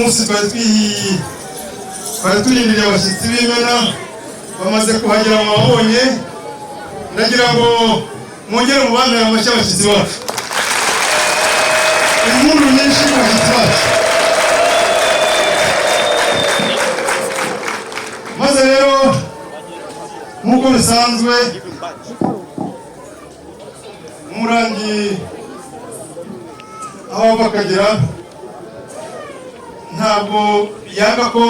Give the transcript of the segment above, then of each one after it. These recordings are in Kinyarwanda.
munsi twari turindiriye abashyitsi b'Imena bamaze kuhagera mwabonye. Ndagira ngo mwongere mubandanye amashyi abashyitsi bacu. Impundu nyinshi ku bashyitsi bacu. Maze rero nk'uko bisanzwe umurangi aho bakagera ntabwo yanga ko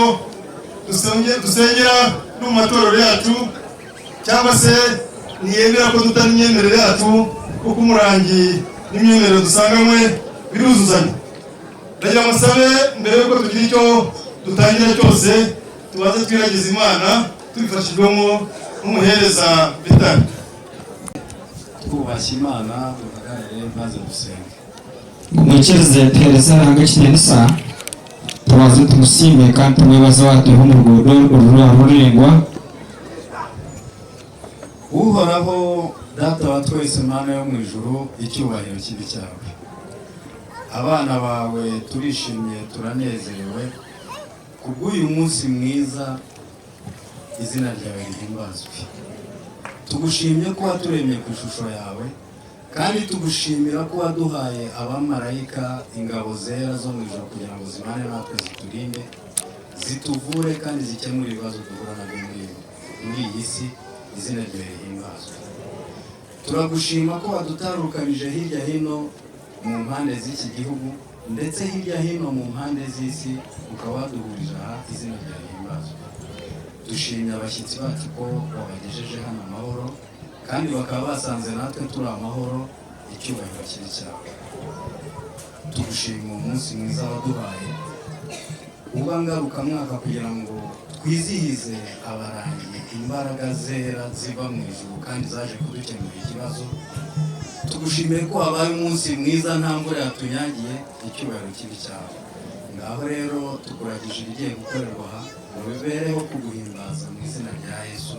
dusengera no mu matorero yacu cyangwa se ntiyemera ko dutana imyemerere yacu kuko umurangi n'imyemerere dusanganywe biruzuzanya. Ndagira musabe mbere yuko tugira icyo dutangira cyose tubaze twiragiza Imana tubifashijwemo n'umuhereza Vitali. Twubashye Imana duhagarare maze dusenge. Mwekeze Teresa Rangakinenisa tubaze tumushime kandi tumwibaza waduha umurugo rurengwa. Uhoraho data wa twese Mana yo mu ijuru, icyubahiro kibi cyawe. Abana bawe turishimye turanezerewe kubw'uyu munsi mwiza, izina ryawe rihimbazwe. Tugushimye ko waturemye ku ishusho yawe, kandi tugushimira ko waduhaye abamarayika, ingabo zera zo mu ijuru kugira ngo zimane natwe ziturinde, zituvure kandi zikemure ibibazo duhura nabyo muri iyi si. Izina ryawe rihimbazwe. Turagushima ko wadutarukanije hirya hino mu mpande z'iki gihugu ndetse hirya hino mu mpande z'isi, ukaba waduhurije aha. Izina ryawe rihimbazwe. Dushimye abashyitsi bacu ko wabagejeje hano amahoro kandi bakaba basanze natwe turi amahoro, icyubahiro kibi cyawe. Tugushima umunsi mwiza waduhaye uba ngarukamwaka kugira ngo twizihize abarangi, imbaraga zera ziva mu ijuru kandi zaje kudukemura ikibazo. Tugushimiye ko wabaye umunsi mwiza nta mvura yatunyagiye, icyubahiro kibi cyawe. Ngaho rero tukuragije ibigiye gukorerwa aha ngo bibereho kuguhimbaza mu izina rya Yesu,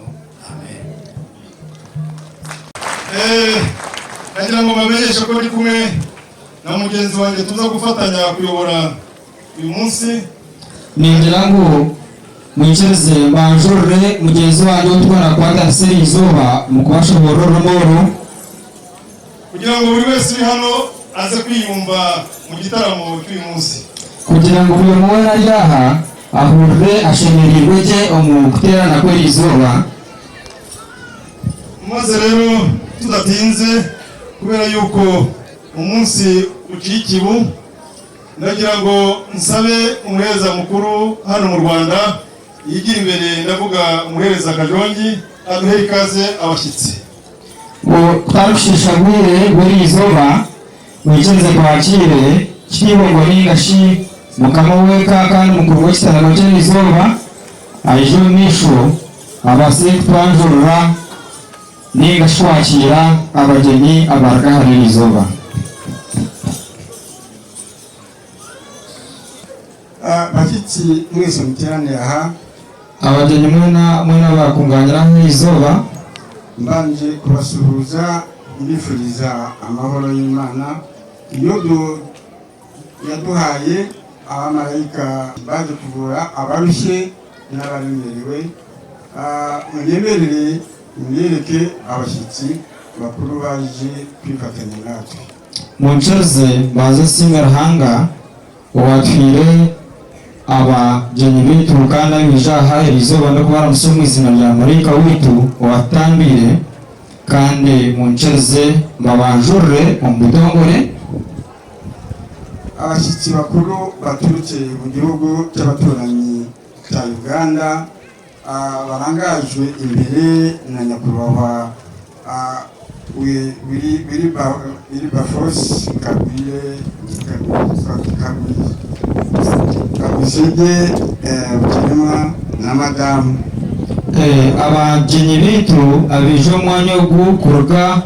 amen. Nagira ngo bamenyeshe ko ndi kumwe na mugenzi wanjye tuza gufatanya kuyobora uyu munsi. Ningira ngo mwikirize mbanjurire mugenzi wanjye utwara kwa Darseri Izuba mu kubasha bororomoro kugira ngo buri wese uri hano aze kwiyumva mu gitaramo cy'uyu munsi, kugira ngo uyu mwana yaha ahurire ashemerirwe je umuguterana kwe Izuba. Maze rero tudatinze kubera yuko umunsi ucikibu, ndagira ngo nsabe umuhereza mukuru hano mu Rwanda yigira imbere, ndavuga umuhereza Kajongi, aduhe ikaze abashyitsi. Twarushisha gwire buri Izuba mwikirize kwakire kibongo n'ingashi mukama weka kandi mukuru w'ikitano cyo Izuba aje misho abase twanjurura n'ingashi kwakira abageni abaragahari Izuba. Bashyitsi mwese muteraniye aha, abageni mwena bakunganyira Izuba, mbanje kubasuhuza mbifuriza amahoro y'Imana iyo yaduhaye abamarayika baje kuvura abarushye n'abaremerewe. Mwereke abashyitsi bakuru baje kwifatanya natwe. muncheze baze simerhanga watwire abageni bitu kandi bijaha Izuba no kubara musomo izina rya marayika witu watambire kandi muncheze babanjure umudongore. Abashyitsi bakuru baturutse mu gihugu cy'abaturanyi cya Uganda barangajwe imbere na nyakubahwa Wilberforce Kabisige Kirima na madamu. Abageni bitu abijo mwanya gukurwa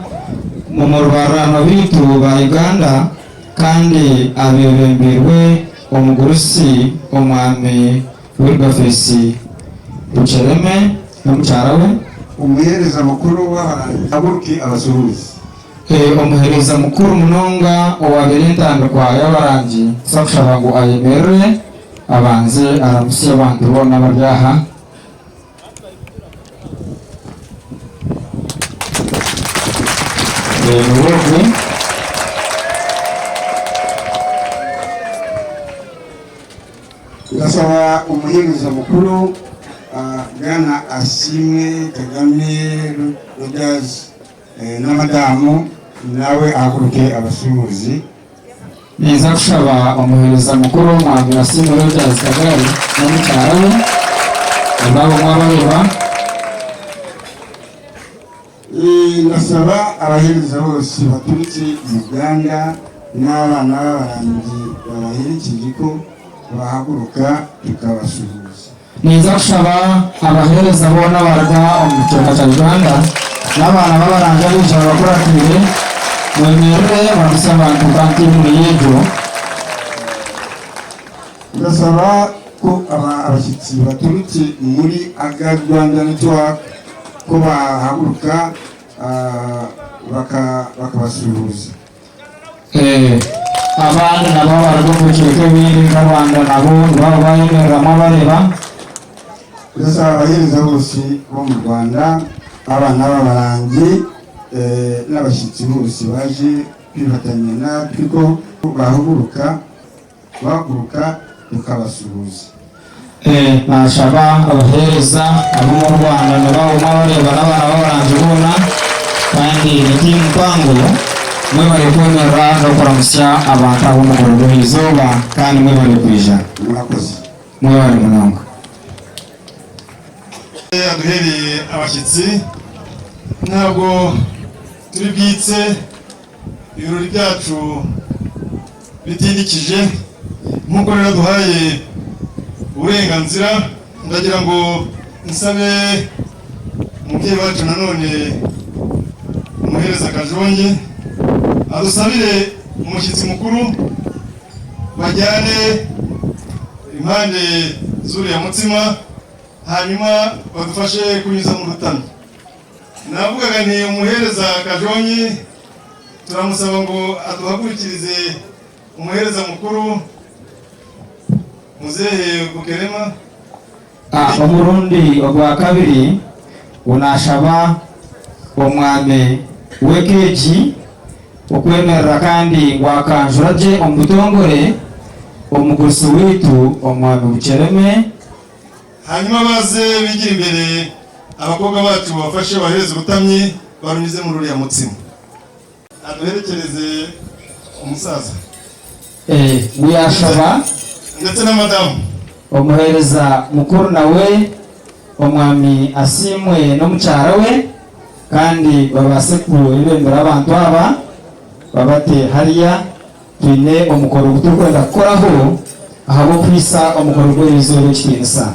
mu murwarano bitu ba Uganda kandi abebembirwe umugurusi umwami Wilberforce Buchereme n'umucarawe. Umuhereza mukuru w'abarangi abasuhuza. Umuhereza mukuru munonga owabere ntandukwa y'abarangi sakushabangu ayemere abanze aramusya abantu bona baryaha nubundi ndasaba umuhinzi mukuru Bwana Ashimwe Kagame Rogers na madamu nawe ahaguruke abasuhuzi. niza gushaba umuhereza mukuru Mwami Ashimwe Rogers Kagame na mucyara we ababo mwabareba. Ndasaba abahereza bose baturutse Uganda n'abana b'abarangi babaherekeje ko bahaguruka tukabasuhuza. niza gushaba abahereza bo n'abarga omucyonga cya Uganda n'abana b'abaranga bicara bakuratire mwemerere bamusa abantu kandi muyejo. Ndasaba ko abashyitsi baturutse muri Aga Rwanda Network ko bahaguruka bakabasuhuza. Abandi nabo baragumukirike biri n'Rwanda nabo baba bayemeramo bareba. Ndasaba abahereza bose bo mu Rwanda abana b'abarangi n'abashyitsi bose baje kwifatanya natwe ko bahaguruka tukabasuhuza. Nashaba abahereza abo mu Rwanda nabo bareba n'abana b'abarangi bona kandi niki mpango mwe bari kwemera no kuramusya abantu abo mu Rwanda izuba kandi mwe bari kwija Murakoze. mwe bari munonga. Aduhereye abashyitsi ntabwo turi bwitse ibirori byacu bitindikije nk'uko rero duhaye uburenganzira. Ndagira ngo nsabe umubyeyi wacu nanone umuhereza Kajonge adusabire umushyitsi mukuru bajyane impande z'uriya mutsima hanyuma badufashe kunyuza mu rutano. Navugaga nti umuhereza Kajonge turamusaba ngo aduhagurikirize umuhereza mukuru Muzehe Bukerema. Umurundi ogwa kabiri unashaba omwami wekeji okwemerera kandi ngwakanjuraje omutongore omugusi witu omwami Bukereme. Hanyuma baze bigira imbere abakobwa bacu bafashe bahereza urutamyi barunyuze muri uriya mutsima. Aduherekereze umusaza wiyashaba ndetse na madamu omuhereza mukuru nawe omwami Asimwe n'omukyara we kandi babase kubembera abantu aba babate hariya twine omukoro gutukwenda kukoraho ahabo kwisa omukoro gw'erizoro ekitiinisa.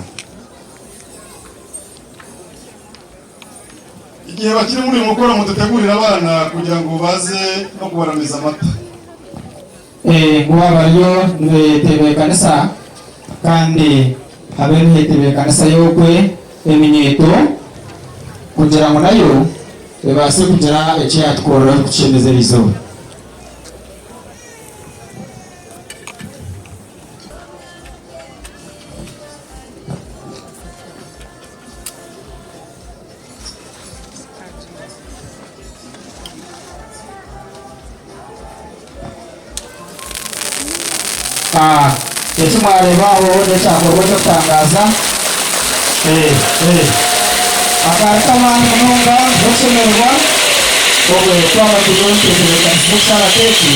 igihe bakiri muri uyu mukoro mudutegurira abana kugira ngo baze no kubaramiza amata. Nguba bariyo netebe kanisa kandi habe netebe kanisa yokwe eminyeto kugira ngo nayo ebase kugira ekyatukorera kukyemeza erizoba. Ekimwarebaho nekyakorwa kyokutangaza akakamani munonga zokusemererwa obwe twaba tulonteekerekanisa okusarateki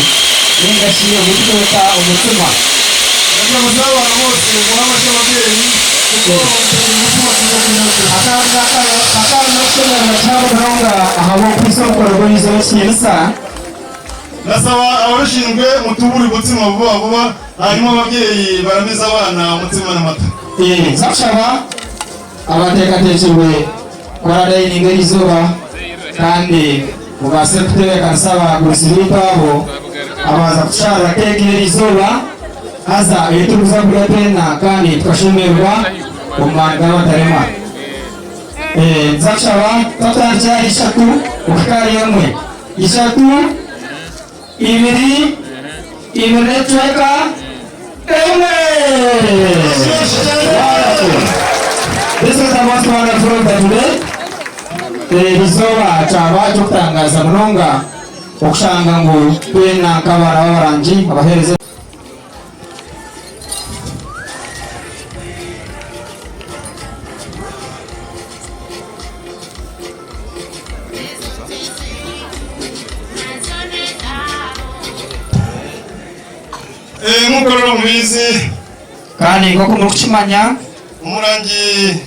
ningashiye okutweta omutima Ndagira ngo abantu bose muhamashye ababyeyi akana n'okusemererwa kyabo munonga ahaba okwisa omukoro gw'erizoro ekitiinisa. Ndasaba ababishinzwe mutubure umutsima vuba vuba hanyuma ababyeyi baramiza abana umutsima n'amata. Nzakushaba abateekateekirwe kwaradayininga erizoba kandi mubase kutebekanisa abagurusi bitu abo abaza kukyarira keeki erizoba haza etukuza kulya pena kandi tukashemererwa omumani g'abatarema. Nzakushaba twatandikira 3 okukali emwe 3 ibiri n'ecweka This is the most wonderful day today. Bizoba cyaba cyo kutangaza munonga okushanga ngo twena kabara abarangi abahereze mukorera mubizi kandi ngo kumukimanya umurangi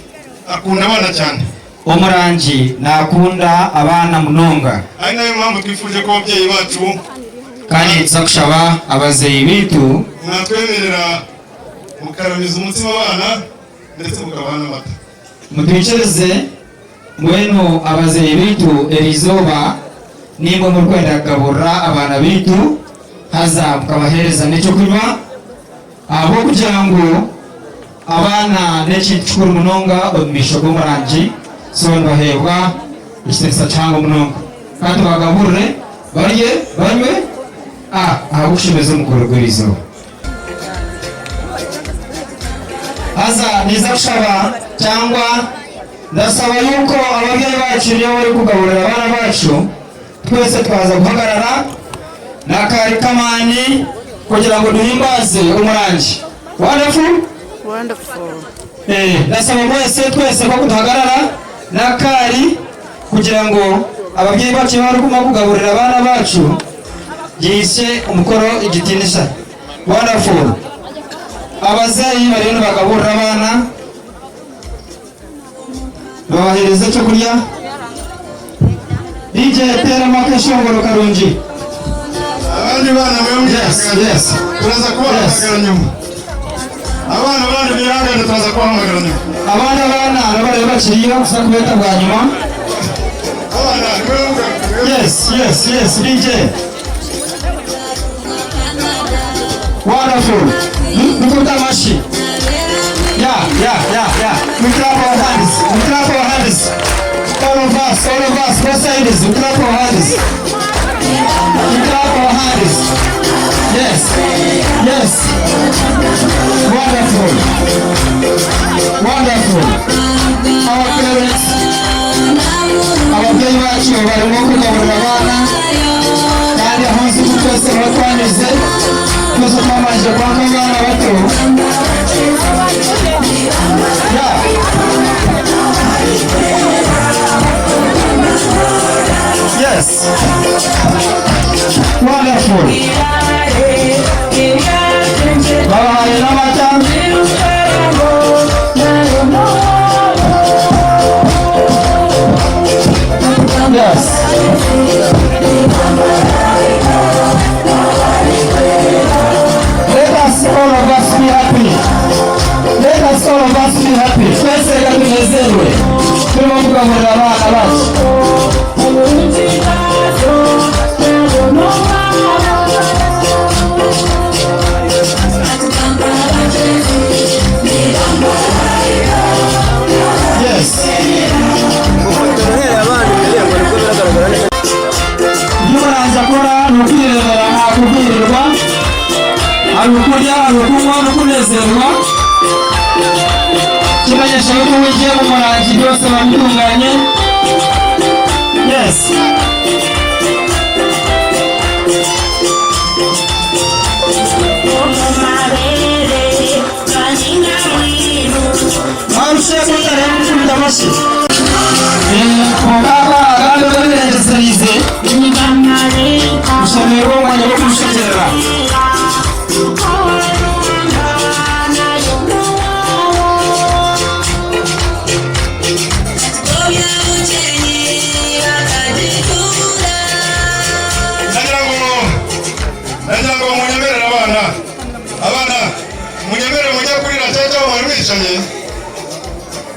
akunda abana cyane. umurangi nakunda abana munonga ari nayo mpamvu twifuje ko ababyeyi bacu kandi nzakushaba abazeyi bitu mwatwemerera mukaramiza umutima abana ndetse mukabaha n'amata. mutwicereze mwenu abazeyi bitu erizoba nimba mukwenda gabura abana bitu haza mukabahereza n'icyo kunywa abo kugira ngo abana n'ekintu munonga omisho g'umurangi so bahebwa ikitirisa cyangwa munonga kandi bagaburire barye banywe ahagushimeze umukorogorizo haza niza kushaba cyangwa ndasaba yuko ababyeyi bacu iyo bari kugaburira abana bacu twese twaza guhagarara n'akari kamani kugira ngo duhimbaze umurangi. Wonderful. Ndasaba mwese twese ko kudahagarara n'akari kugira ngo ababyeyi bacu bari kugaburira abana bacu yise umukoro igitinisha. Wonderful. Abazeyi bari bagaburira abana babahereza cyo kurya. DJ tera makashongoro karungi. Abandi bana mwemye turaza kubahamagara nyuma. Abana bandi bihangane turaza kubahamagara nyuma. Abana nabari bakiriyo gusa kubeta bwa nyuma. Abana Yes, DJ. Wonderful. Look at that machine. Yeah. We clap our hands. All of us, both sides. We clap our hands. Yes. Wonderful. Our parents, ababyeyi bacu barimo kugaburira abana kandi ahansi twese batwanyuze twese twamanje kwanga abana bato. Yes. Wonderful. Babahaye n'amata. Yes. Let us all of us be happy. Twese tunezerwe. Turimo kugaburira abana bacu. Arukunywa no kunezerwa kimenyesha yuko wigiye mu murangi byose babitunganye. Yes. Marushe kutare mukunda amashi. Mugaba agando babirengeserize. Musomero umwanya wo kumushegera.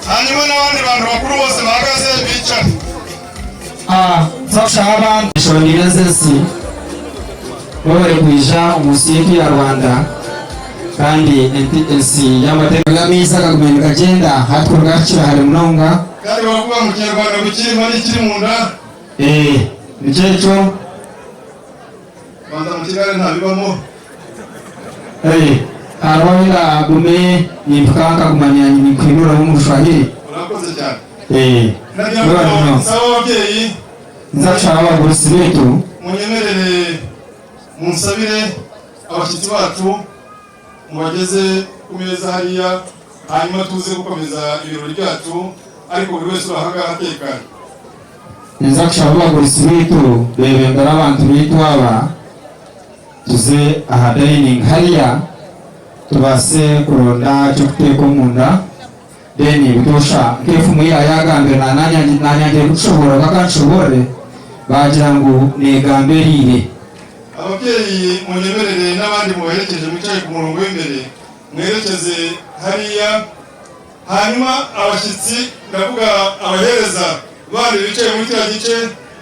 hanyuma n'abandi bantu bakuru bose bahagaze bicara. Nzashaka abantu shonirezesi bari kuija umusiki ya Rwanda kandi NTNC y'amategeko meza kagumenya kagenda hatkorwa kira hari munonga kandi bavuga mu Kinyarwanda bikiri muri kiri mu nda nicecho banza mu Kigali ntabibamo Arwahira gume nimpaka kumanya ni kwinura mu mushahiri. Urakoze cyane. Nagira ngo nsaba ababyeyi nzashaka abagurusi betu munyemerere munsabire abashyitsi bacu mubageze ku meza hariya hanyuma tuze gukomeza ibirori byacu ariko buri wese urahaga atekanye. nzashaka abagurusi betu bebengara abantu betu aba tuze aha dining hariya tubase kuronda cyo kuteka munda deni bitosha kefu muya yagambe na nanya gushobora bakanshobore bagira ngo negamberire. Ababyeyi munyemerere n'abandi muherekeje mwicaye ku murongo w'imbere mwerekeze hariya hanyuma abashyitsi ndavuga abahereza bandi bicaye muri cya gice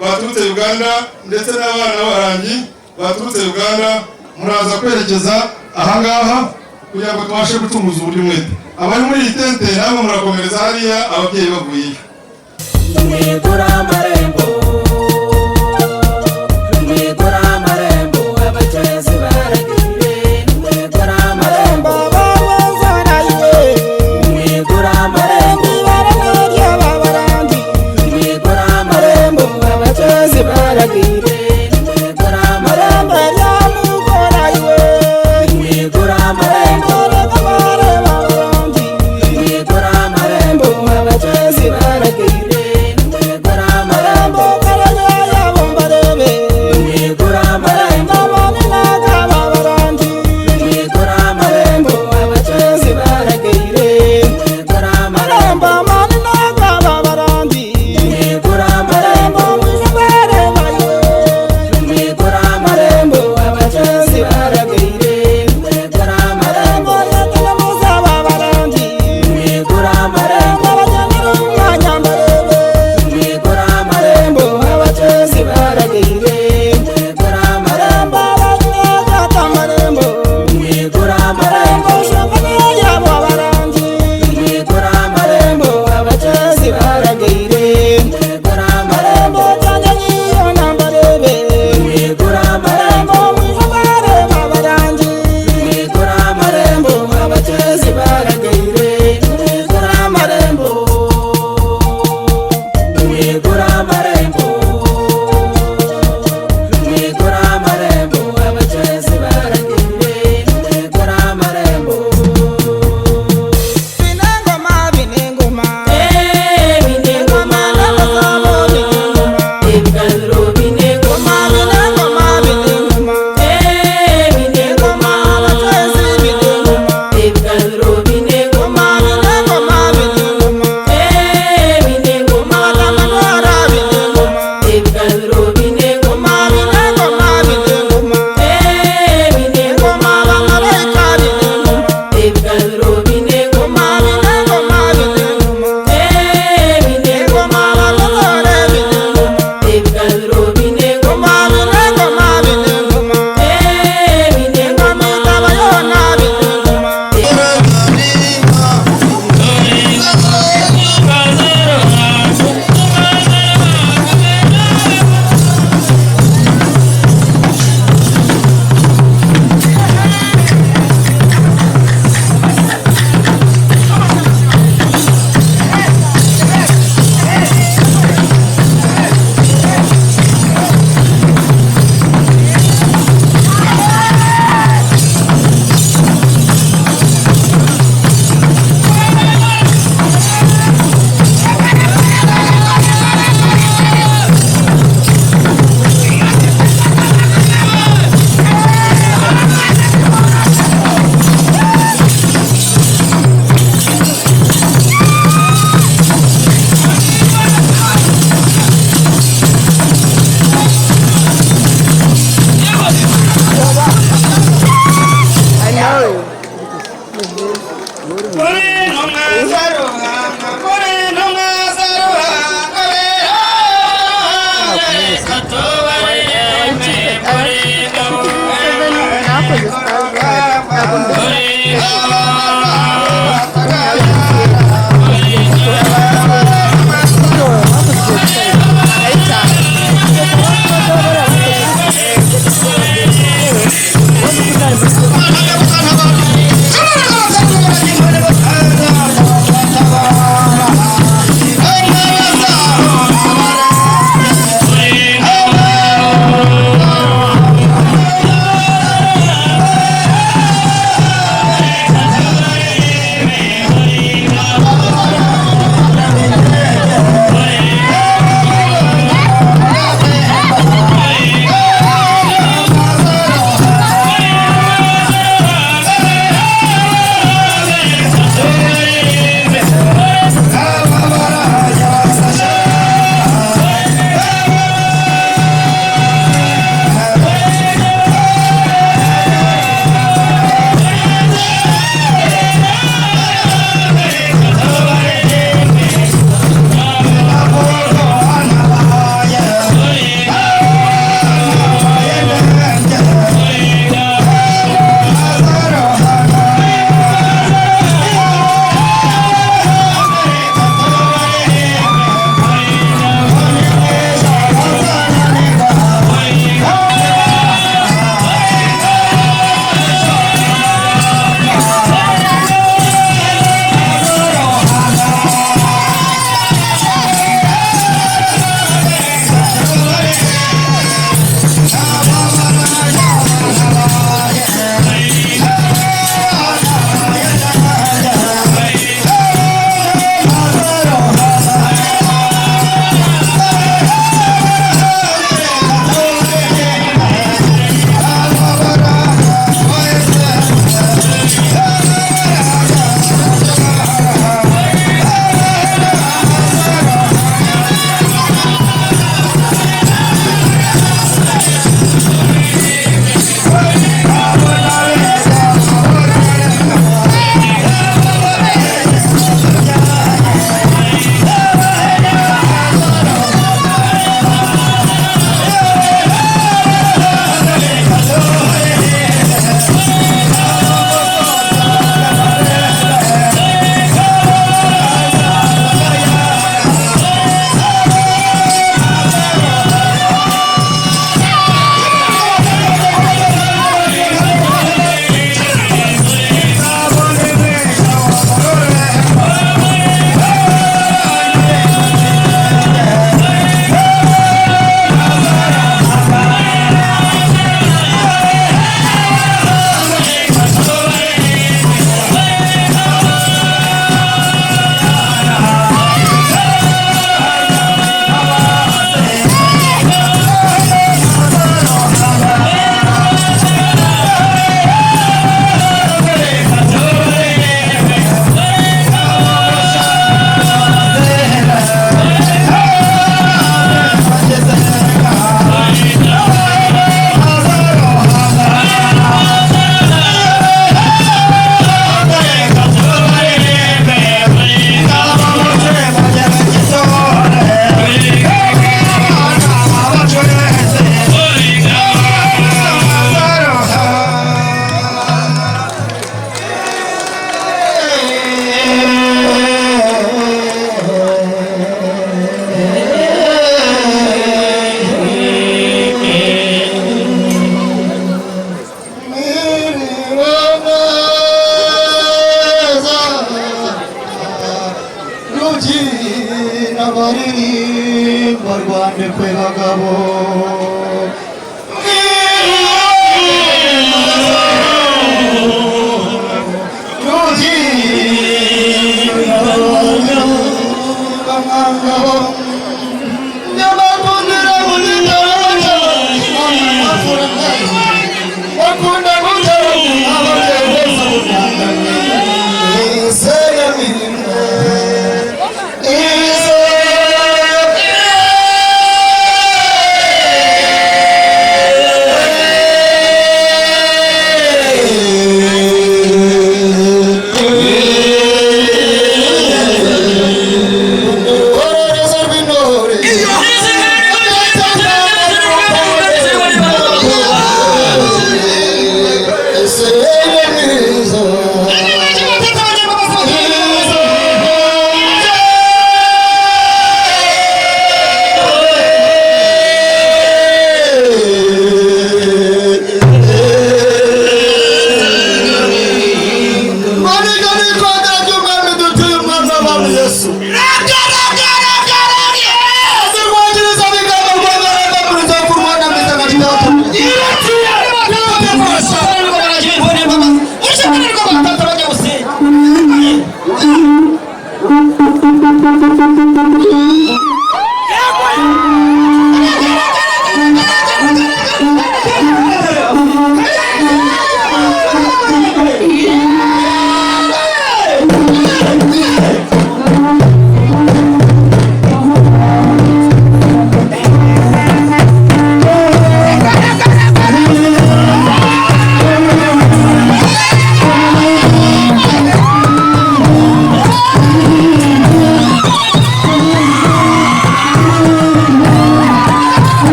baturutse Uganda ndetse n'abana b'abarangi baturutse Uganda muraza kwerekeza ahangaha kugira ngo tubashe gucunguza uburyo mwete. Abari muri iyi tente namwe murakomereza hariya ababyeyi bavuyeyo. Mwigura amarembo abacezi baragire mwigura amarembo babazanaye mwigura amarembo bararya babarandi mwigura amarembo abacezi baragire mwigura amarembo yamugorayiwe mwigura amarembo babarandi mwigura amarembo abacezi baragire mwigura amarembo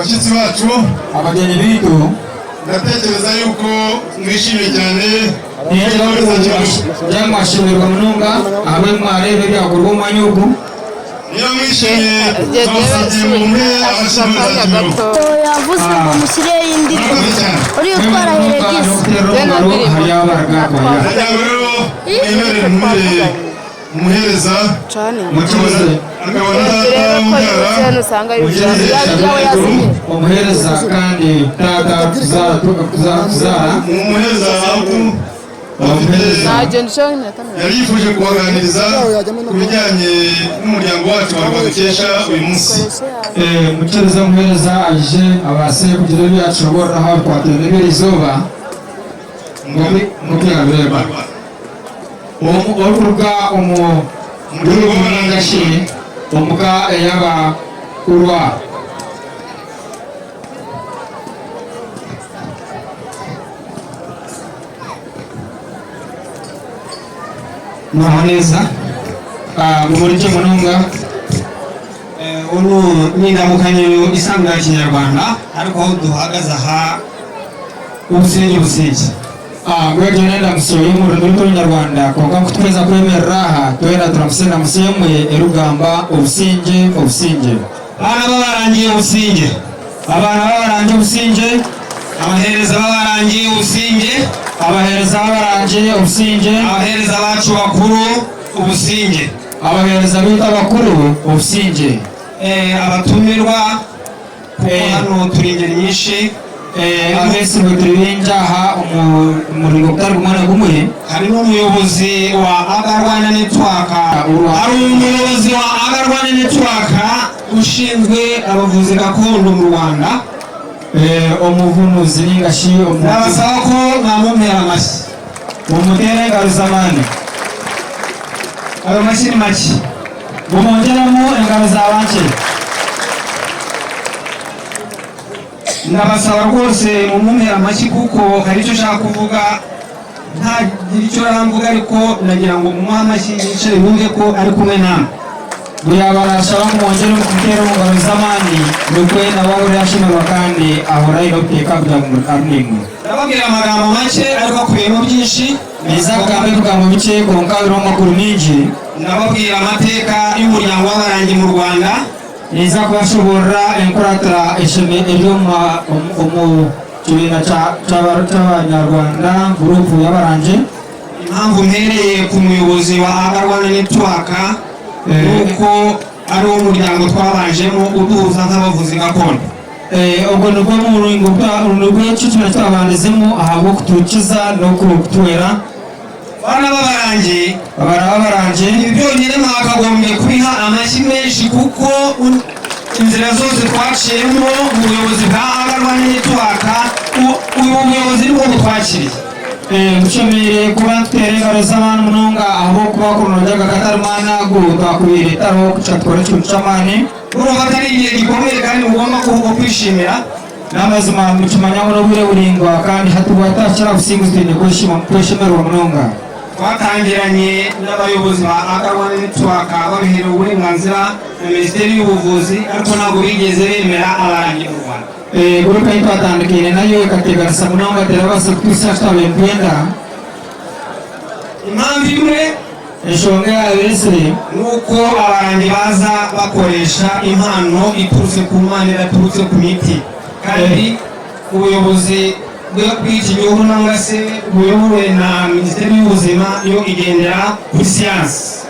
abashyitsi bacu abageni bitu ndatekereza yuko mwishimye cyane byamwashimirwa mununga abe mwarebe byagurwa umwanyugu niyo mwishimye twasabye mumpe abashimira kimero yavuze ngo mushyire y'indirimbo uri gutwara heregisi hari abaraga kwaya rero mwemerere ntumire umuhereza mucuruzi akabona umuhereza kandi tata tuzara umuhereza yari yifuje kubaganiriza ku bijyanye n'umuryango wacu wa Rwagakesha uyu munsi mucuruzi umuhereza aje abase kugira ibyo yashobora aho twatendera izuba ngo byareba uruga umugashi umuga yaba urwa neza mumurike mununga unu n'indamukanyo isanzwe ya kinyarwanda ariko aho duhagaze aha ubusenge gwegyo nenda musoyo mu rurimi rw'Inyarwanda konga kutweza kwemerera aha twera turamusenda musemwe erugamba obusinge bana babarangiye obusinge abana babarangiye obusinge abahereza babarangiye obusinge abahereza babarangiye obusinge abahereza bacu bakuru obusinge abahereza bita bakuru obusinge abatumirwa hano turi ingeri nyinshi abese muturinjaha umurimo utari umwana gumwe hari n'umuyobozi wa Agarwana Network hari umuyobozi wa Agarwana Network ushinzwe abavuzi gakondo mu Rwanda umuvunuzi n'ingashi nabasaba ko mwamumera amashyi mumutere ingabuzamani ayo mashyi ni make mumongeramo ingabo zabanje ndabasaba rwose mumumera amashyi kuko hari icyo ushaka kuvuga ntagira icyo aramvuga ariko nagira ngo mumuhe amashyi yicare yumve ko ari kumwe namwe buriya barashaba kumwongera umutero w'ingabo z'amani nuko nawe ahora yashimirwa kandi ahora yiroteka kugira ngo arunimwe ndababwira amagambo make ariko akubiyemo byinshi niza kugambe kugambo bice konka biro makuru mingi ndababwira amateka y'umuryango w'abarangi mu Rwanda niza kubashobora enkuratira isheme eryoma kibina cy'abanyarwanda gurupu y'abaranje impamvu mpereye ku muyobozi wa Agarwana Network nuko ari wo muryango twabanjemo uduhuza nk'abavuzi gakondo ubwo nubwo nubwo cyiciro twabanizemo ahabwo kutukiza no kutwera bana babarangiye ibi byonyine mwakagombye kubiha amashyi menshi kuko inzira zose twaciyemo ubuyobozi bwa Agarwana Network uyu buyobozi nibwo butwakiriye mushimire kuba twere ingaro z'abantu mununga aho kuba kunojaga katarumana twakubire taro kucatwara cy'ucamane urumva atari igihe gikomeye kandi ugomba kuvuga kwishimira n'amazima mucumanya no bure buringwa kandi hatubwatashyira businguzwe kwishimira mununga twatangiranye n'abayobozi ba Agarwana Network babiherewe uburenganzira na Minisiteri y'Ubuvuzi ariko ntabwo bigeze bemera abarangi mu Rwanda gurupe twatandukanye nayo ikateganisa munonga terabasa kwisashta bempenda impamvu imwe eshonga yabesere nuko abarangi baza bakoresha impano iturutse ku Mana iturutse ku miti kandi ubuyobozi bw'iki gihugu nangwa se buyobowe na Minisiteri y'Ubuzima yo igendera kuri siyansi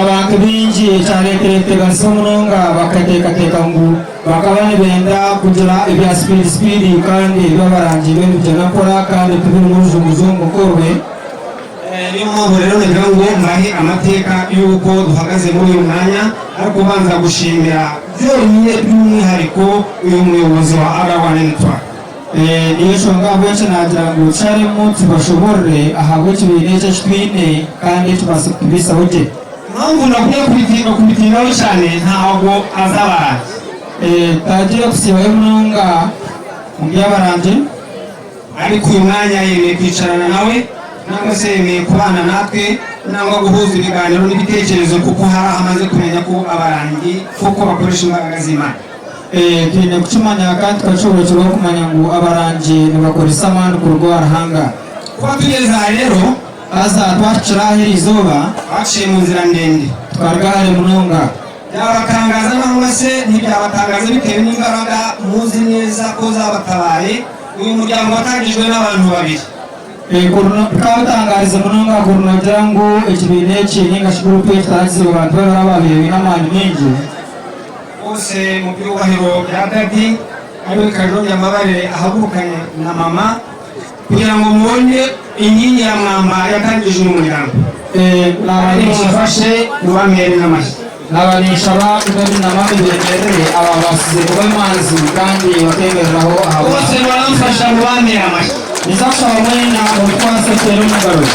abantu binjiye cyane teganisa munonga bakatekateka ngo bakabane benda kugira ibya spidi kandi babarangiye ibintu byanakora kandi tubiri muzungu korwe niyo mpamvu rero nagira ngo mbahe amateka y'uko duhagaze muri uyu mwanya ariko banza gushimira byonyine by'umwihariko uyu muyobozi wa Agarwana Network niyo shonga bwese nagira ngo cyarimo tubashobore ahabwe kibineje twine kandi tubase kubisa hoje impamvu nakuye kubitiraho cyane ntabwo azabarangi tagira gusiba y'umununga mu by'abaranje ariko uyu mwanya yemeye kwicarana nawe nangwa se yemeye kubana natwe nangwa guhuza ibiganiro n'ibitekerezo kuko hari amaze kumenya ko abarangi kuko bakoresha imbaraga z'Imana twine kucumanya kandi tukashobora kumanya ngo abarangi ntibakora isamani ku rugo warahanga kuba tugeze aha rero aza twacira heri izuba baciye mu nzira ndende twargahare munonga byabatangaza cyangwa se ntibyabatangaza bitewe n'imbaraga muzi neza ko zabatabaye uyu muryango watangijwe n'abantu babiri twatangariza munonga kugira ngo ikibine cy'inga shukuru pe tutazi abantu babiri n'amani menshi bose mu byubahiro bya dadi ariwe Kajogi Amabare ahagurukanye na mama kugira ngo mubone inkingi ya mwamba yatangije umuryango n'abanisha ubamere n'amashyi n'abanisha bakudari n'amami bemerere aba basize kuba amazi kandi bakemereraho aho bose baramfasha mu bamere amashyi nizafasha mwena ubutwase tero n'ingaro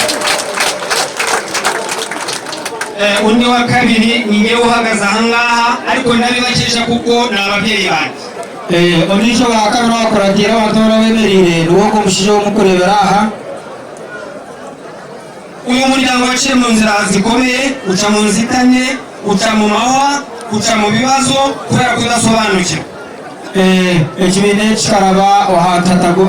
undi wa kabiri ni ngewe uhagaze ahangaha ariko ndabibakesha kuko ni ababyeyi banjye onisho bakabiri bakuragira abatora bemerire nuwo kumushijeho mukurebera aha uyu muryango waciye mu nzira zikomeye uca mu nzitane uca mu mahwa uca mu bibazo kubera kudasobanukirwa ekibine kikaraba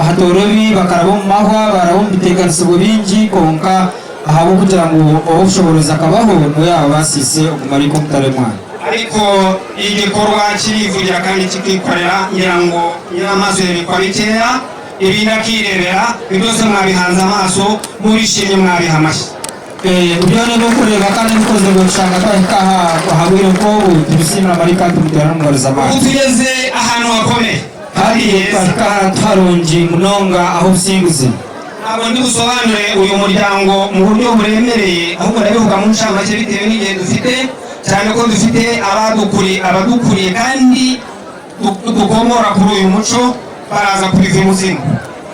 hatorobi bakaraba mu mahwa baraba mu biteganisa ububingi konka ahabo kugira ngo ubushobozi akabaho n'uyaba basise okumariko mutaremwana ariko igikorwa kirivugira kandi kikikorera ngira ngo nyiramaso yerekwa bikeya ibindi akirebera byose mwabihanze amaso murishimye mwabiha amashyi ubyone no kureba kandi bikoze ngo ushaka twahikaha habwira ko tubisimira marika tumutera n'umugariza amaso tugeze ahantu hakomeye kandi twahikaha twarongi munonga aho usinguze ntabwo ndi busobanure uyu muryango mu buryo buremereye ahubwo ndabivuga mu ncamake bitewe n'igihe dufite cyane ko dufite abadukuriye kandi dukomora kuri uyu muco baraza kubiva umuzimu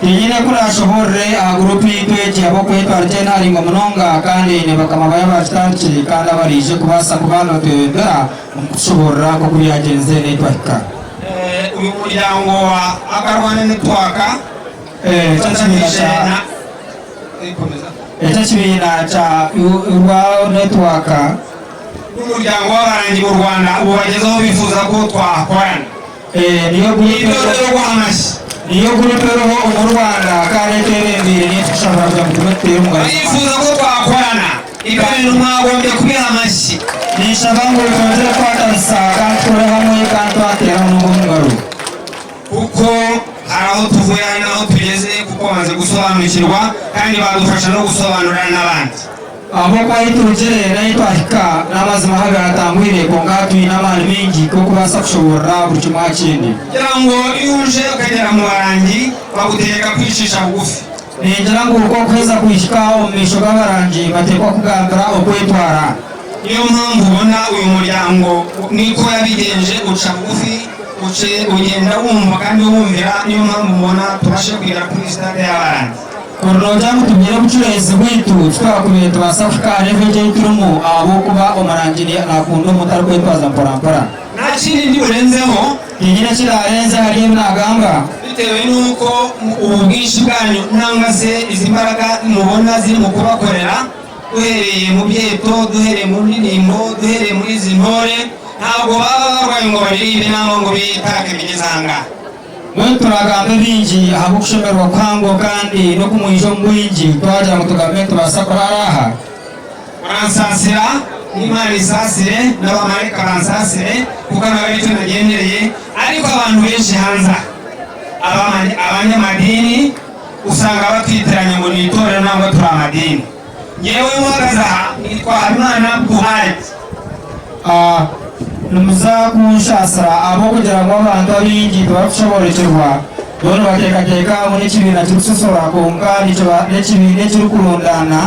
nyine kuri ashobore gurupe y'itweki abo kwetwarije ntaringo munonga kandi nebakama bayabashitandikiri kandi abarije kubasa kubana twebera umushobora ko kubiyagenze netwaka uyu muryango wa Akarwane Network ekibina cya urwa network n'umuryango w'abarangi mu Rwanda ubu bagezeho bifuza ko twakorana niyo gurupe roho mu Rwanda kandi twebembere nitwashobora kujya mu tumetero umugari bifuza ko twakorana ibintu mwagombye kubiha amashyi nishaka ngo twongere kwatansa kandi turi hamwe kandi twatera n'umugaro kuko hari aho tuvuye hari n'aho tugeze kuko bamaze gusobanukirwa kandi badufasha no gusobanurira n'abandi abo kwayiturukire nayitwahika n'amazima hagatangwire ko ngatuye n'abana benshi ko kubasa kushobora buri kimwe kindi kugira ngo iyo uje ukagera mu barangi bagutegeka kwicisha bugufi ningira ngo uko kweza kwishika umisho bw'abarangi batekwa kugambira ukwitwara niyo mpamvu ubona uyu muryango niko yabigenje uca bugufi ugenda wumva kandi wumvira niyo mpamvu ubona tubashe kugera kuri stade y'abarangi kuroja mutumire bucurezi bwitu twakubiye tubasa kukane veje turumu abo kuba omarangiri nakundo mutari kwitwaza mpora nta kindi ndi burenzeho inyine kirarenze hariyo nagamba bitewe n'uko ubu bwinshi bwanyu nangwa se izi mbaraga mubona ziri mu kubakorera duhereye mu byeto duhereye mu ndirimbo duhereye muri izi ntore ntabwo baba barwaye ngo baririmbe nangwa ngo bitake bigeze ahangaha mwe turagambe bingi ahabo kushemerwa kwango kandi no kumwijo mwingi twagira ngo tugambe tubasa kuraraha uransasira n'Imana isasire n'abamarayika bansasire kuko nawe nicyo nagendereye ariko abantu benshi hanze abanyamadini usanga batwitiranye ngo ni itorero nangwa turi amadini ngewe muhagaze aha nitwa Habimana Buhari numuza kunshasara abo kugira ngo abantu abingi tubashoborekerwa bone batekateka muri kibina cy'ususora konga n'ikibine cy'ukurundana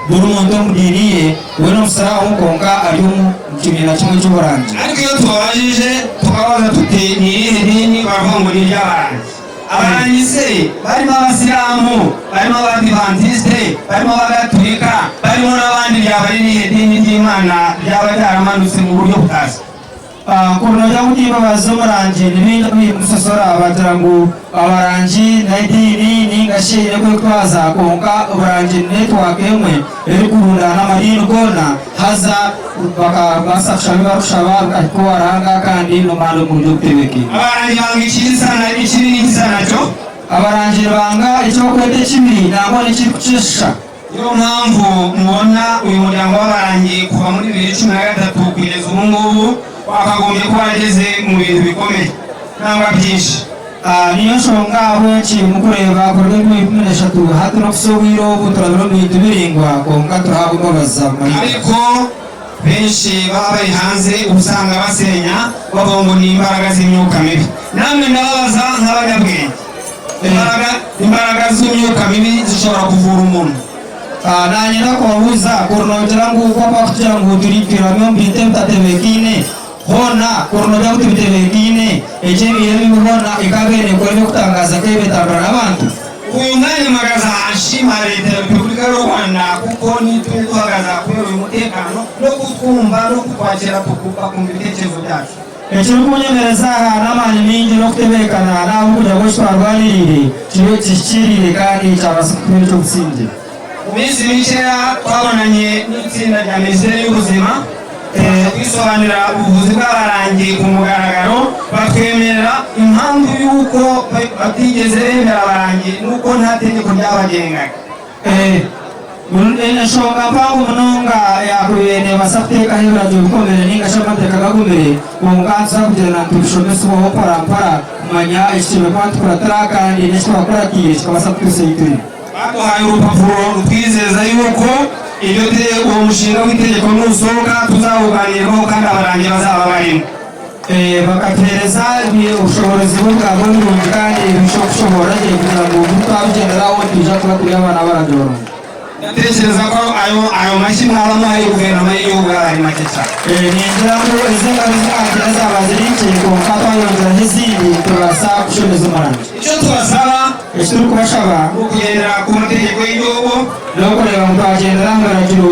buri muntu mudiriye we n'umusara w'umukonga ari mu kibina kimwe cy'uburangi ariko iyo tubabajije tukabaza tuti ni irihe dini baravuga ngo ni iry'abarangi abarangi se barimo abasilamu barimo abadivantisite barimo abagatulika barimo n'abandi byaba ari irihe dini ry'Imana ryaba ryaramanutse mu buryo butazi kurno jamuti baba zomaranji nibinda bimusosora batarangu abaranji naidini ningashire kwe kwaza konka abaranji network emwe eri kurunda n'amarino gona haza baka shabi barushaba ariko aranga kandi no mando mu buryo bw'ibiki abaranji banga ikiri sana cyo abaranji banga icyo kwete kimiri nangwa n'ikikucisha niyo mpamvu mubona uyu muryango w'abarangi kuva muri 2013 kugeza ubu ngubu wakagombye kuba ageze mu bintu bikomeye nangwa byinshi niyo nshonga abenshi mu kureba ku rwego rw'eshatu hato no kusubira ubu turabona ibintu biringwa konka turahabwa baza ariko benshi baba bari hanze usanga basenya bavuga ngo ni imbaraga z'imyuka mibi namwe ndababaza nk'abanyabwenge imbaraga z'imyuka mibi zishobora kuvura umuntu nanye nakubabuza kurunogera nguko kugira ngo turipiramo mbite mutatebekine hona kurunogera kutibitebekine ejebiye bibona ikagene kore kutangaza kebetambara n'abantu uyu mwanya magaza ashima leta ya Repubulika y'u Rwanda kuko nitwe duhagaza kubera uyu mutekano no kutwumva no kutwakira tukumva ibitekerezo byacu ekiri kunyemereza n'amani mingi no kutebekana n'abo kugira ngo twarwanirire kibe kikirire kandi cyabasa kubera cyo gutsindira mu minsi mikeya twabonanye n'itsinda rya Minisiteri y'Ubuzima kwisobanurira ubuvuzi bw'abarangi ku mugaragaro batwemerera impamvu y'uko batigeze bemera abarangi n'uko nta tegeko ryabagengaga ensonga mpangu munonga yakubene basateka hebera byobikomere ningasha amateka gagumire kunganza kugira ngo tubishomesweho parampara kumanya ekitebe kwatukuratara kandi nekitwakuratire kikabasa kutuseyitire baduhaye urupapuro rutwizeza yuko uwo mushinga w'itegeko nusohoka tuzawuganiraho kandi abarangi bazaba barimo bakatuhereza ubushobozi bwabo n'ubundi kandi bishobora kugira ngo twabigenderaho tujya kuba turi abana baragorora ndatekereza ko ayo mashyi mwaba muhaye guverinoma y'igihugu ari make cyane ningira ngo izi ngabo z'abagira zaba ziri ikintu mfatwa yongera n'izindi tubasa gushobeza umurangi icyo tubasaba icyo turi kubashaba ni ukugendera ku mategeko y'igihugu no kureba ngo twagendera mu biragiro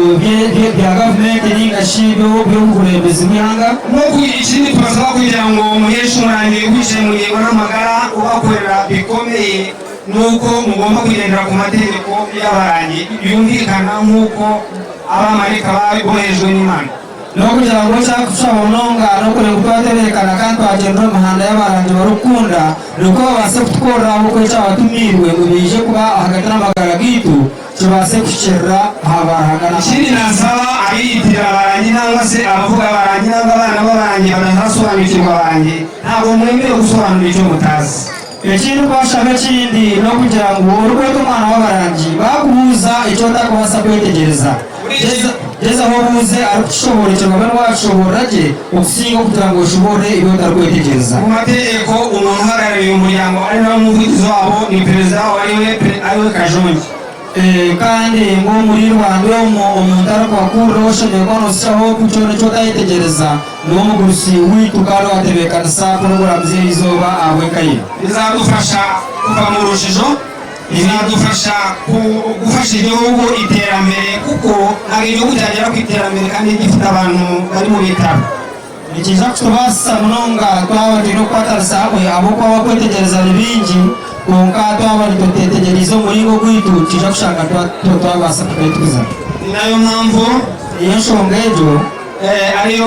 bya gavumenti n'ingashi byo kurembeza imihanga no ikindi tubasaba kugira ngo muheshe umurangi wicaye mu ngingo n'amagara ubakorera bikomeye nuko mugomba kugendera ku mategeko y'abarangi yumvikana nk'uko abamarika bohejwe n'Imana no kugira ngo cyashaba nonga no kureba uko baterekana kandi twagendera umuhanda y'abarangi barukunda nuko babase kutwora uko cyabatumirwe ngo bije kuba hagati n'amagara gitu tubase kushira habahagana ikindi nasaba abiyitirira abarangi nangwa se abavuga abarangi nangwa abana b'abarangi badasobanukirwa abarangi ntabwo mwemerewe gusobanura icyo mutazi ekindi twashaka kindi no kugira ngo urwego umwana w'abarangi bakubuza icyo ndakubasa kwetegereza geza aho buze arikushobora icyo ngabane washobora je ukusinga kugira ngo ushobore ibyo utarikwetegereza mu mategeko umuntu uhagarariye umuryango ari nawe umuvugizi wabo ni perezida wabo ariwe Kajongi kandi ngo muri Rwanda umuntu arakwakura ushoboye konoshaho kucyo nicyo utayitegereza niwo mugurusi witukaro atebekana sa porogaramu z'izoba abwekaye bizadufasha kuva mu rujijo bizadufasha gufasha igihugu iterambere kuko ntabwo igihugu cyagera ku iterambere kandi gifite abantu bari mu bitaro nikiza kutubasa munonga twabanje no kwatarisa hamwe abo kwaba kwetegereza bingi konka twabanje tutetegereza umuringo gwitu kija kushaka twabasa kweteza ni nayo mpamvu iyo nshonga ejo ariyo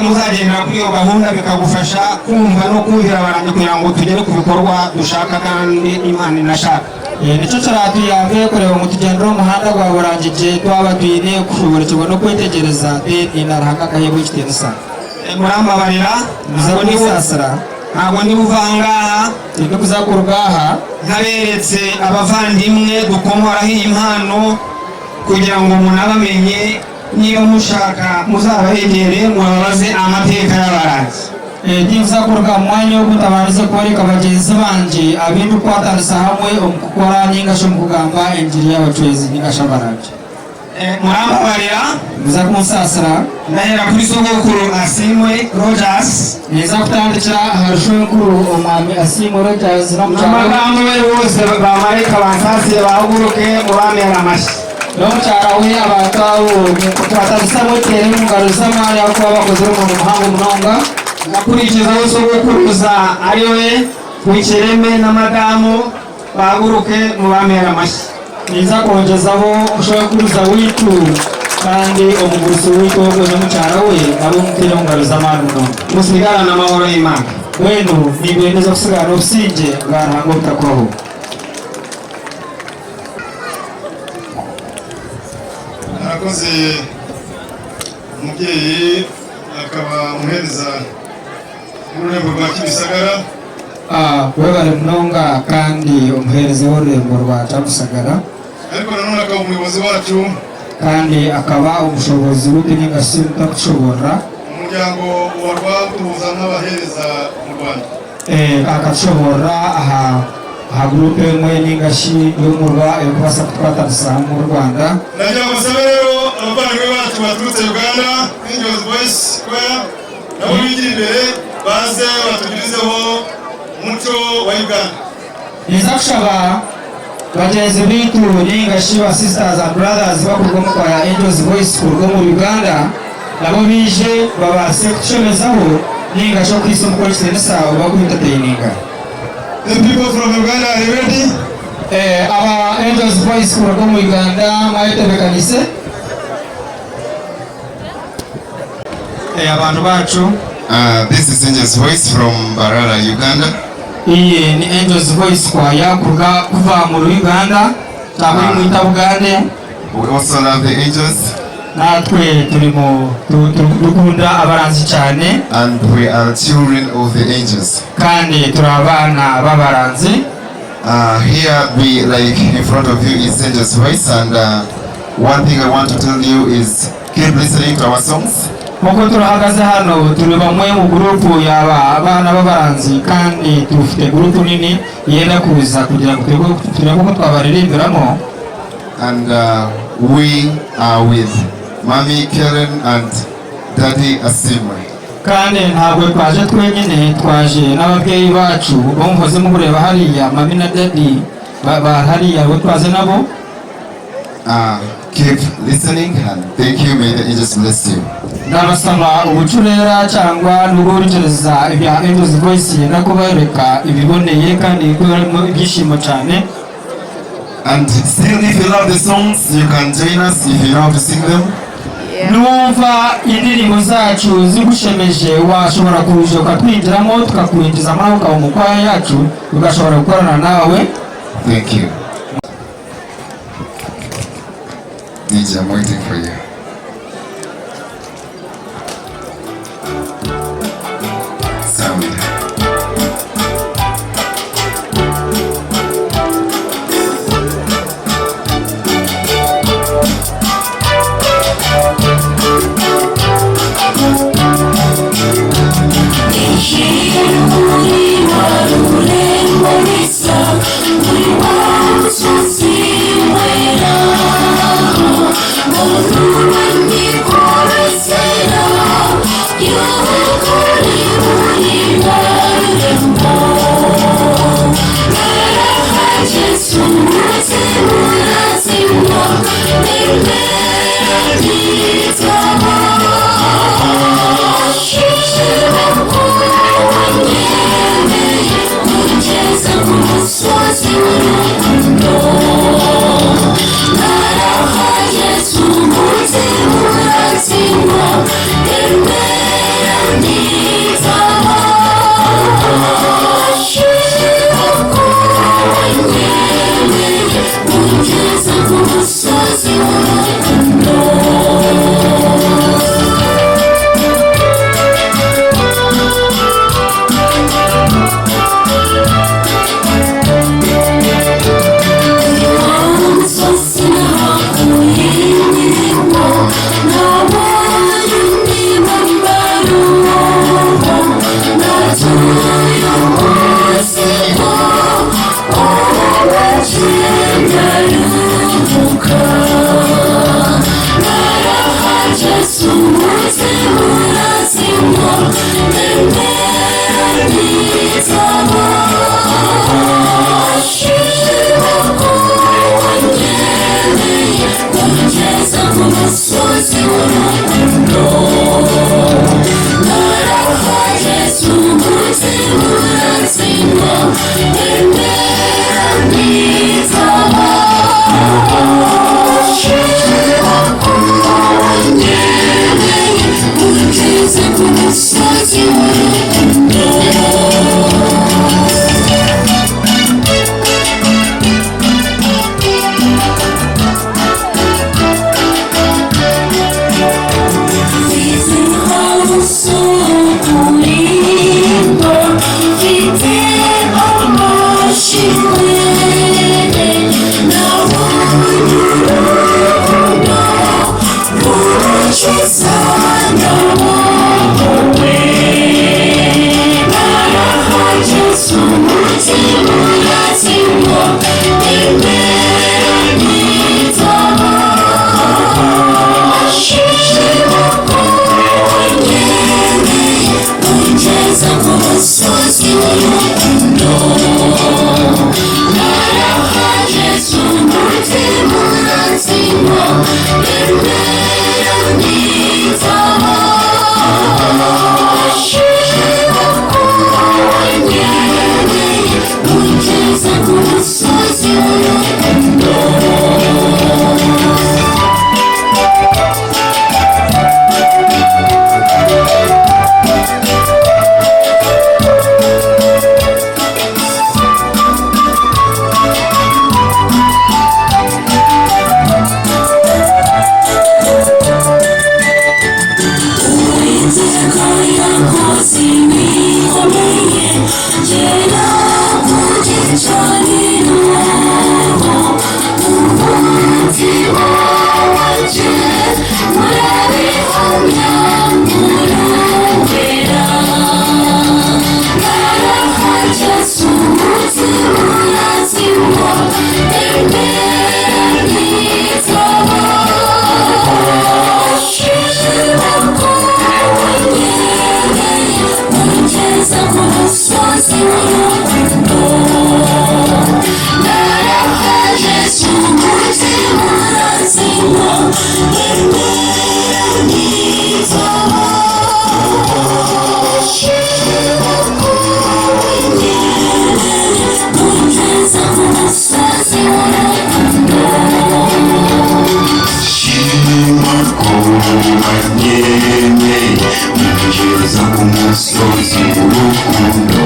muzagendera kuri iyo gahunda bikagufasha kumva no kumvira abarangi kugira ngo tugere ku bikorwa dushaka kandi Imana inashaka nicyo cyatuyambye kureba mu tugendera umuhanda gwa burangije twaba twine kushoborekerwa no kwetegereza inarahanga kahebo ikitensa murambabarira ntabwo ndi buvangaha turi kuzakurwaha ntaberetse abavandimwe dukomoraho iyi mpano kugira ngo munabamenye niba mushaka muzabegere mubabaze amateka y'abarangi ndizakurwa mwanya wo gutabariza kubareka bagenzi banje abindi kwatariza hamwe gukora n'ingasho mu kugamba injiri y'abacwezi n'ingasho abarangi murambabarira muza kumusasira ndahera kuri sogokuru Asimwe Rogers neza kutandikira harushonkuru umwami Asimwe Rogers n'amagambo be bose bamarika bansasiye bahaguruke mubamera amashyi no mucyara we abantu abo twatariza mwe tere mu ngaruza mari aho bakoze mu muhango munonga akurikizaho sogokuruza ari we Wikireme na madamu bahaguruke mu bamera amashyi. niza kongezaho umushobokuruza witu kandi umuguruzi witu wogoze mucyara we nabo mutire mungaruza amanuno musigarana amahoro y'Imana. wenu nibwendeza kusigara obusinge bwarango butakubaho. arakoze umubyeyi akaba umuhereza w'ururembo rwa Kimisagara. webare munonga kandi umuhereza w'ururembo rwa Kimisagara, ariko nanone akaba umuyobozi wacu kandi akaba umushobozi w'utuningasi utakushobora umuryango wa rwaduhuza n'abahereza mu Rwanda. akashobora aha gurupe imwe n'ingashi y'umurwa yo kubasa twatandisa mu Rwanda. nagira ngo sabe rero abavandimwe bacu baturutse Uganda Angels Voice Choir nabo bigira imbere baze batugirizeho umuco wa Uganda. niza kushaba bagenzi bitu n'ingashi ba sisters and brothers bakurwamo kwa Angels Voice kurwo mu Uganda nabo bije babase kushobezaho n'ingashi kwisi mu kwisi sawa bakwitateyininga. The people from Uganda are you ready? Aba Angels Voice kurwo mu Uganda mwayetebekanise abantu bacu. This is Angels Voice from Barara, Uganda. Iyi ni Angels Voice kwaya kuva mu Uganda cyangwa mu Bugande. We also love the angels. Natwe turimo dukunda abaranzi cyane, And we are children of the angels. kandi turabana b'abaranzi. Here we, like in front of you, is Angels Voice, and one thing I want to tell you is keep listening to our songs. Nk'uko turahagaze hano turi bamwe mu gurupu y'aba abana b'abaranzi, kandi dufite gurupu nini yenda kuza kugira ngo turebe ko twabaririmbiramo. And we are with Mommy Karen and Daddy Asimwe. Kandi ntabwo twaje twenyine, twaje n'ababyeyi bacu bumvuze mu kureba hariya mami na daddy hariya bo twaze nabo. Keep listening and thank you. May the angels bless you. Ndabasaba ubucurera cyangwa n'uburyohereza ibya Angels Voice yenda kubereka ibiboneye kandi bikurimo ibyishimo cyane. And still, if you love the songs, you can join us if you know how to sing them. Numva indirimbo zacu zigushemeje washobora kuza ukatwinjiramo tukakwinjiza muri ukaba mu kwaya yacu tugashobora gukorana nawe. Thank you. DJ, I'm waiting for you. Sound. Sozi umutima wanjye urabihamya murongera narahageze umutima urazimwa imbere n'itaba ashimira ko wanyereye ungeza ku musozi w'urukundo narahageze umutima urazimwa imbere n'itaba ashimira ko wanyereye ungeza ku musozi w'urukundo shima ko wanyereye ungeza ku musozi w'urukundo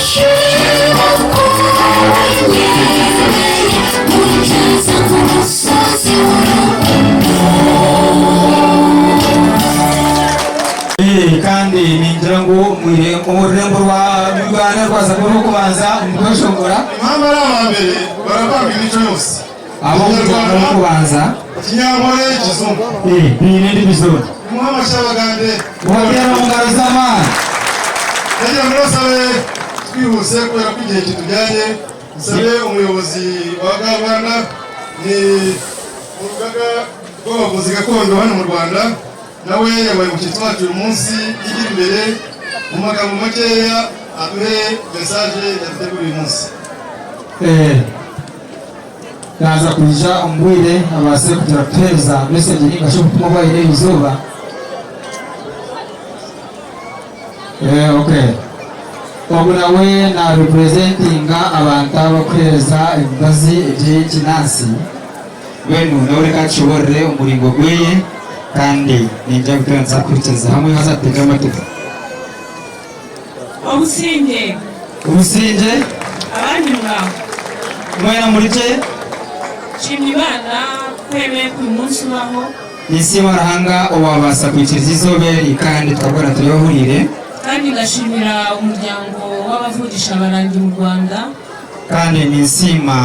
shima ko wanyereye ungeza ku musozi w'urukundo. kandi ningira ngo mu rurembo rwa Uganda rwaza kubanza mukoshongora impamvu ari abambere baravanga imico yose abo mu kubanza Kinyankore Kizungu iyi n'indi zone Muhammad Shabagande wagera mu ngaro z'amana ndagira ngo sabe twihuse kubera ko igihe kitujyanye sabe umuyobozi wa Rwanda ni urugaga rw'abavuzi gakondo hano mu Rwanda nawe yabaye mu cyitwa wacu uyu munsi igira imbere mu magambo makeya aduhe message yaduteguriye uyu munsi. naza kuja umbwire abase kugira peza message ningasho gutuma bayire izuba okay ubu nawe na representinga abantu abakweza ibibazi by'ikinasi benu nawe reka nshobore umuringo gweye kandi ninjya gutanza kurikiza hamwe hazatega amateka ubusinge abandi mwaho mwena muri je shimye Imana kwemeye ku munsi ubaho isi marahanga ubabasa kwikiriza izoberi kandi twabona turihurire kandi ngashimira umuryango w'abavugisha abarangi mu Rwanda kandi nisima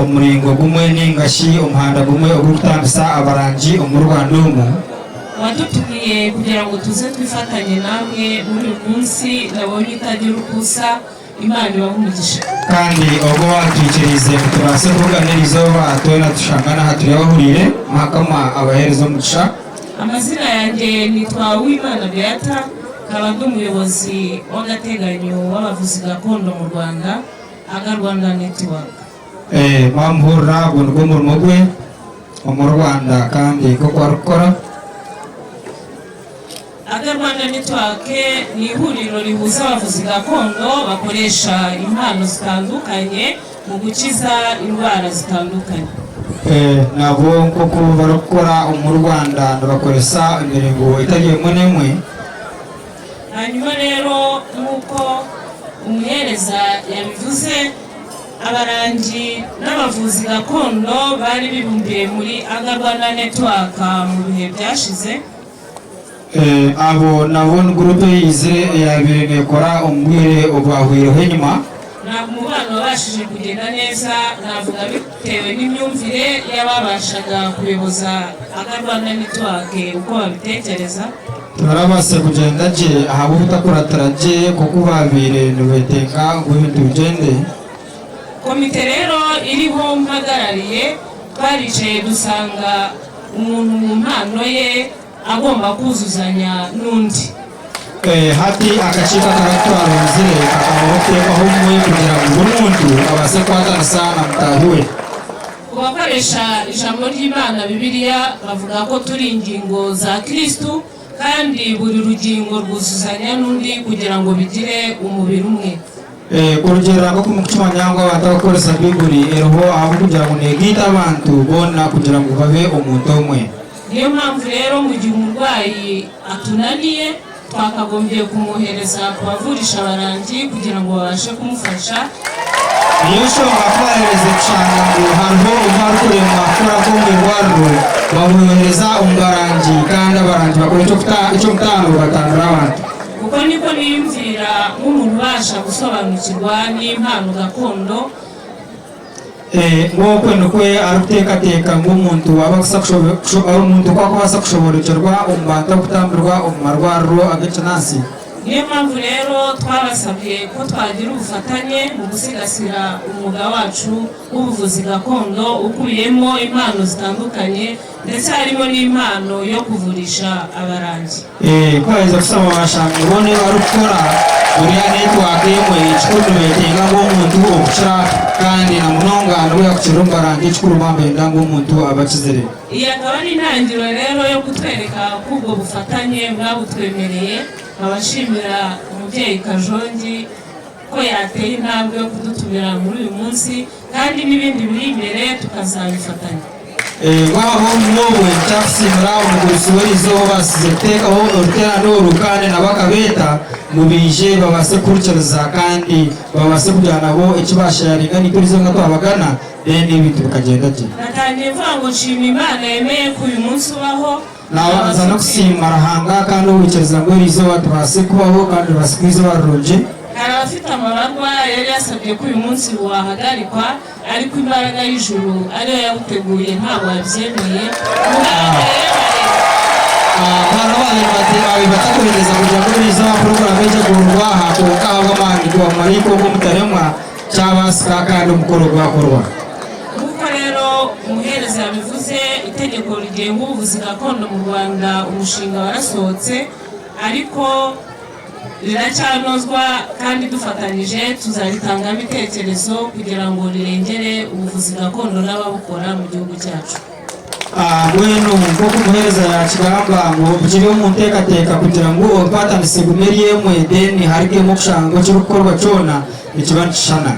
umuringo gumwe n'ingashi umuhanda gumwe ugutambisa abarangi mu Rwanda umu wadutumiye kugira ngo tuze twifatanye namwe muri uyu munsi nabonye itagira ukusa Imana ibahumugisha kandi ubwo watwikirize tubase kuganiriza batona dushangana haturihurire mahakama abahereza umugisha amazina yanjye nitwa Uwimana Beata nkaba ndi umuyobozi w'agateganyo w'abavuzi gakondo mu Rwanda aga Rwanda Network mpamvura ubwo murimo gwe mu Rwanda kandi ko gukora aga Rwanda Network ni ihuriro rihuza abavuzi gakondo bakoresha impano zitandukanye mu gukiza indwara zitandukanye nabo koko barakora mu Rwanda bakoresha imiringo itagiye n'imwe hanyuma rero nk'uko umuhereza yabivuze abarangi n'abavuzi gakondo bari bibumbiye muri aga Rwanda Network mu bihe byashize abo nabo gurupe yize yabirikora umbwire ubahwireho nyuma ntabwo umubano wabashije kugenda neza navuga bitewe n'imyumvire y'ababashaga kuyoboza aga Rwanda Network uko babitekereza turabase kugenda je ahabo utakurataraje kuko babire nubetenga ngo ibintu bigende komite rero iriho mpagarariye twaricaye dusanga umuntu mu mpano ye agomba kuzuzanya n'undi hati agacika karatwaronzire akamutekaho umwe kugira ngo umuntu abase kwatanisa na mutahiwe ku bakoresha ijambo ry'Imana Bibiliya bavuga ko turi ingingo za Kristo kandi buri rugingo rwuzuzanya n'undi kugira ngo bigire umubiri umwe kurugera ko kumucuma nyangwa batakoresha Bibuli eroho aho kugira ngo negita abantu bona kugira ngo babe umuntu umwe niyo mpamvu rero mu gihe umurwayi atunaniye twakagombye kumwohereza kubavurisha abarangi kugira ngo babashe kumufasha niyo ushobora kubahereza cyane ngo hariho umarukure mwakora ko mu rwaro bamwohereza umubarangi kandi abarangi bakora icyo gutanga batangura abantu kuko niko niyumvira nk'umuntu ubasha gusobanukirwa n'impano gakondo nk'uko nukwe arutekateka ng'omuntu waba ari umuntu kwakubaasa kushoborekerwa omu bantu okutambirwa omu marwariro ag'ekinansi. niyo mpamvu rero twabasabye ko twagira ubufatanye mu gusigasira umwuga wacu w'ubuvuzi gakondo ukubiyemo impano zitandukanye ndetse harimo n'impano yo kuvurisha abarangi. Kwaheza kusaba abashanga ubone bari gukora buriya netiwaka yemwe ikikuru betenga ng'omuntu okukira kandi na munongano we yakukira ombarangi ekikuru bambenda ng'omuntu abakizire. iyi akaba ari intangiriro rero yo kutwereka ko ubwo bufatanye bwabutwemereye. abashimira umubyeyi Kajongi ko yateye intambwe yo kudutumira muri uyu munsi kandi n'ibindi biri imbere tukazabifatanya. wabo mwowe cyakusimira umuguzi w'izo basize tekaho uruterano urukane nabakabeta mubije babase kurikiriza kandi babase kujyana bo ikibasharinga n'ikurizo nka twabagana n'ibintu bikagenda ati natangiye mvuga ngo nshima Imana yemeye ko uyu munsi ubaho nabanza no gusimba arahanga kandi wikiriza ngo irizo batubase kubaho kandi basikwize barunje. hari abafite amabarwa yari yasabye ko uyu munsi wahagarikwa ariko imbaraga y'ijuru ariyo yawuteguye ntabwo yabyemeye. batakohereza kugira ngo biza porogaramu y'igurwa hakuka abamandiko amariko ko mutaremwa cyabasika kandi umukoro gwakorwa. nk'uko rero umuhereza yabivuze itegeko rigenga ubuvuzi gakondo mu Rwanda umushinga warasohotse ariko riracyanozwa kandi dufatanyije tuzaritangamo ibitekerezo kugira ngo rirengere ubuvuzi gakondo n'ababukora mu gihugu cyacu. Bueno nk'uko umuhereza yakigamba ngo bukiriho mu ntekateka kugira ngo twatandise gumeri yemwe deni harikemo kushango cyo gukorwa cyona ikibashana.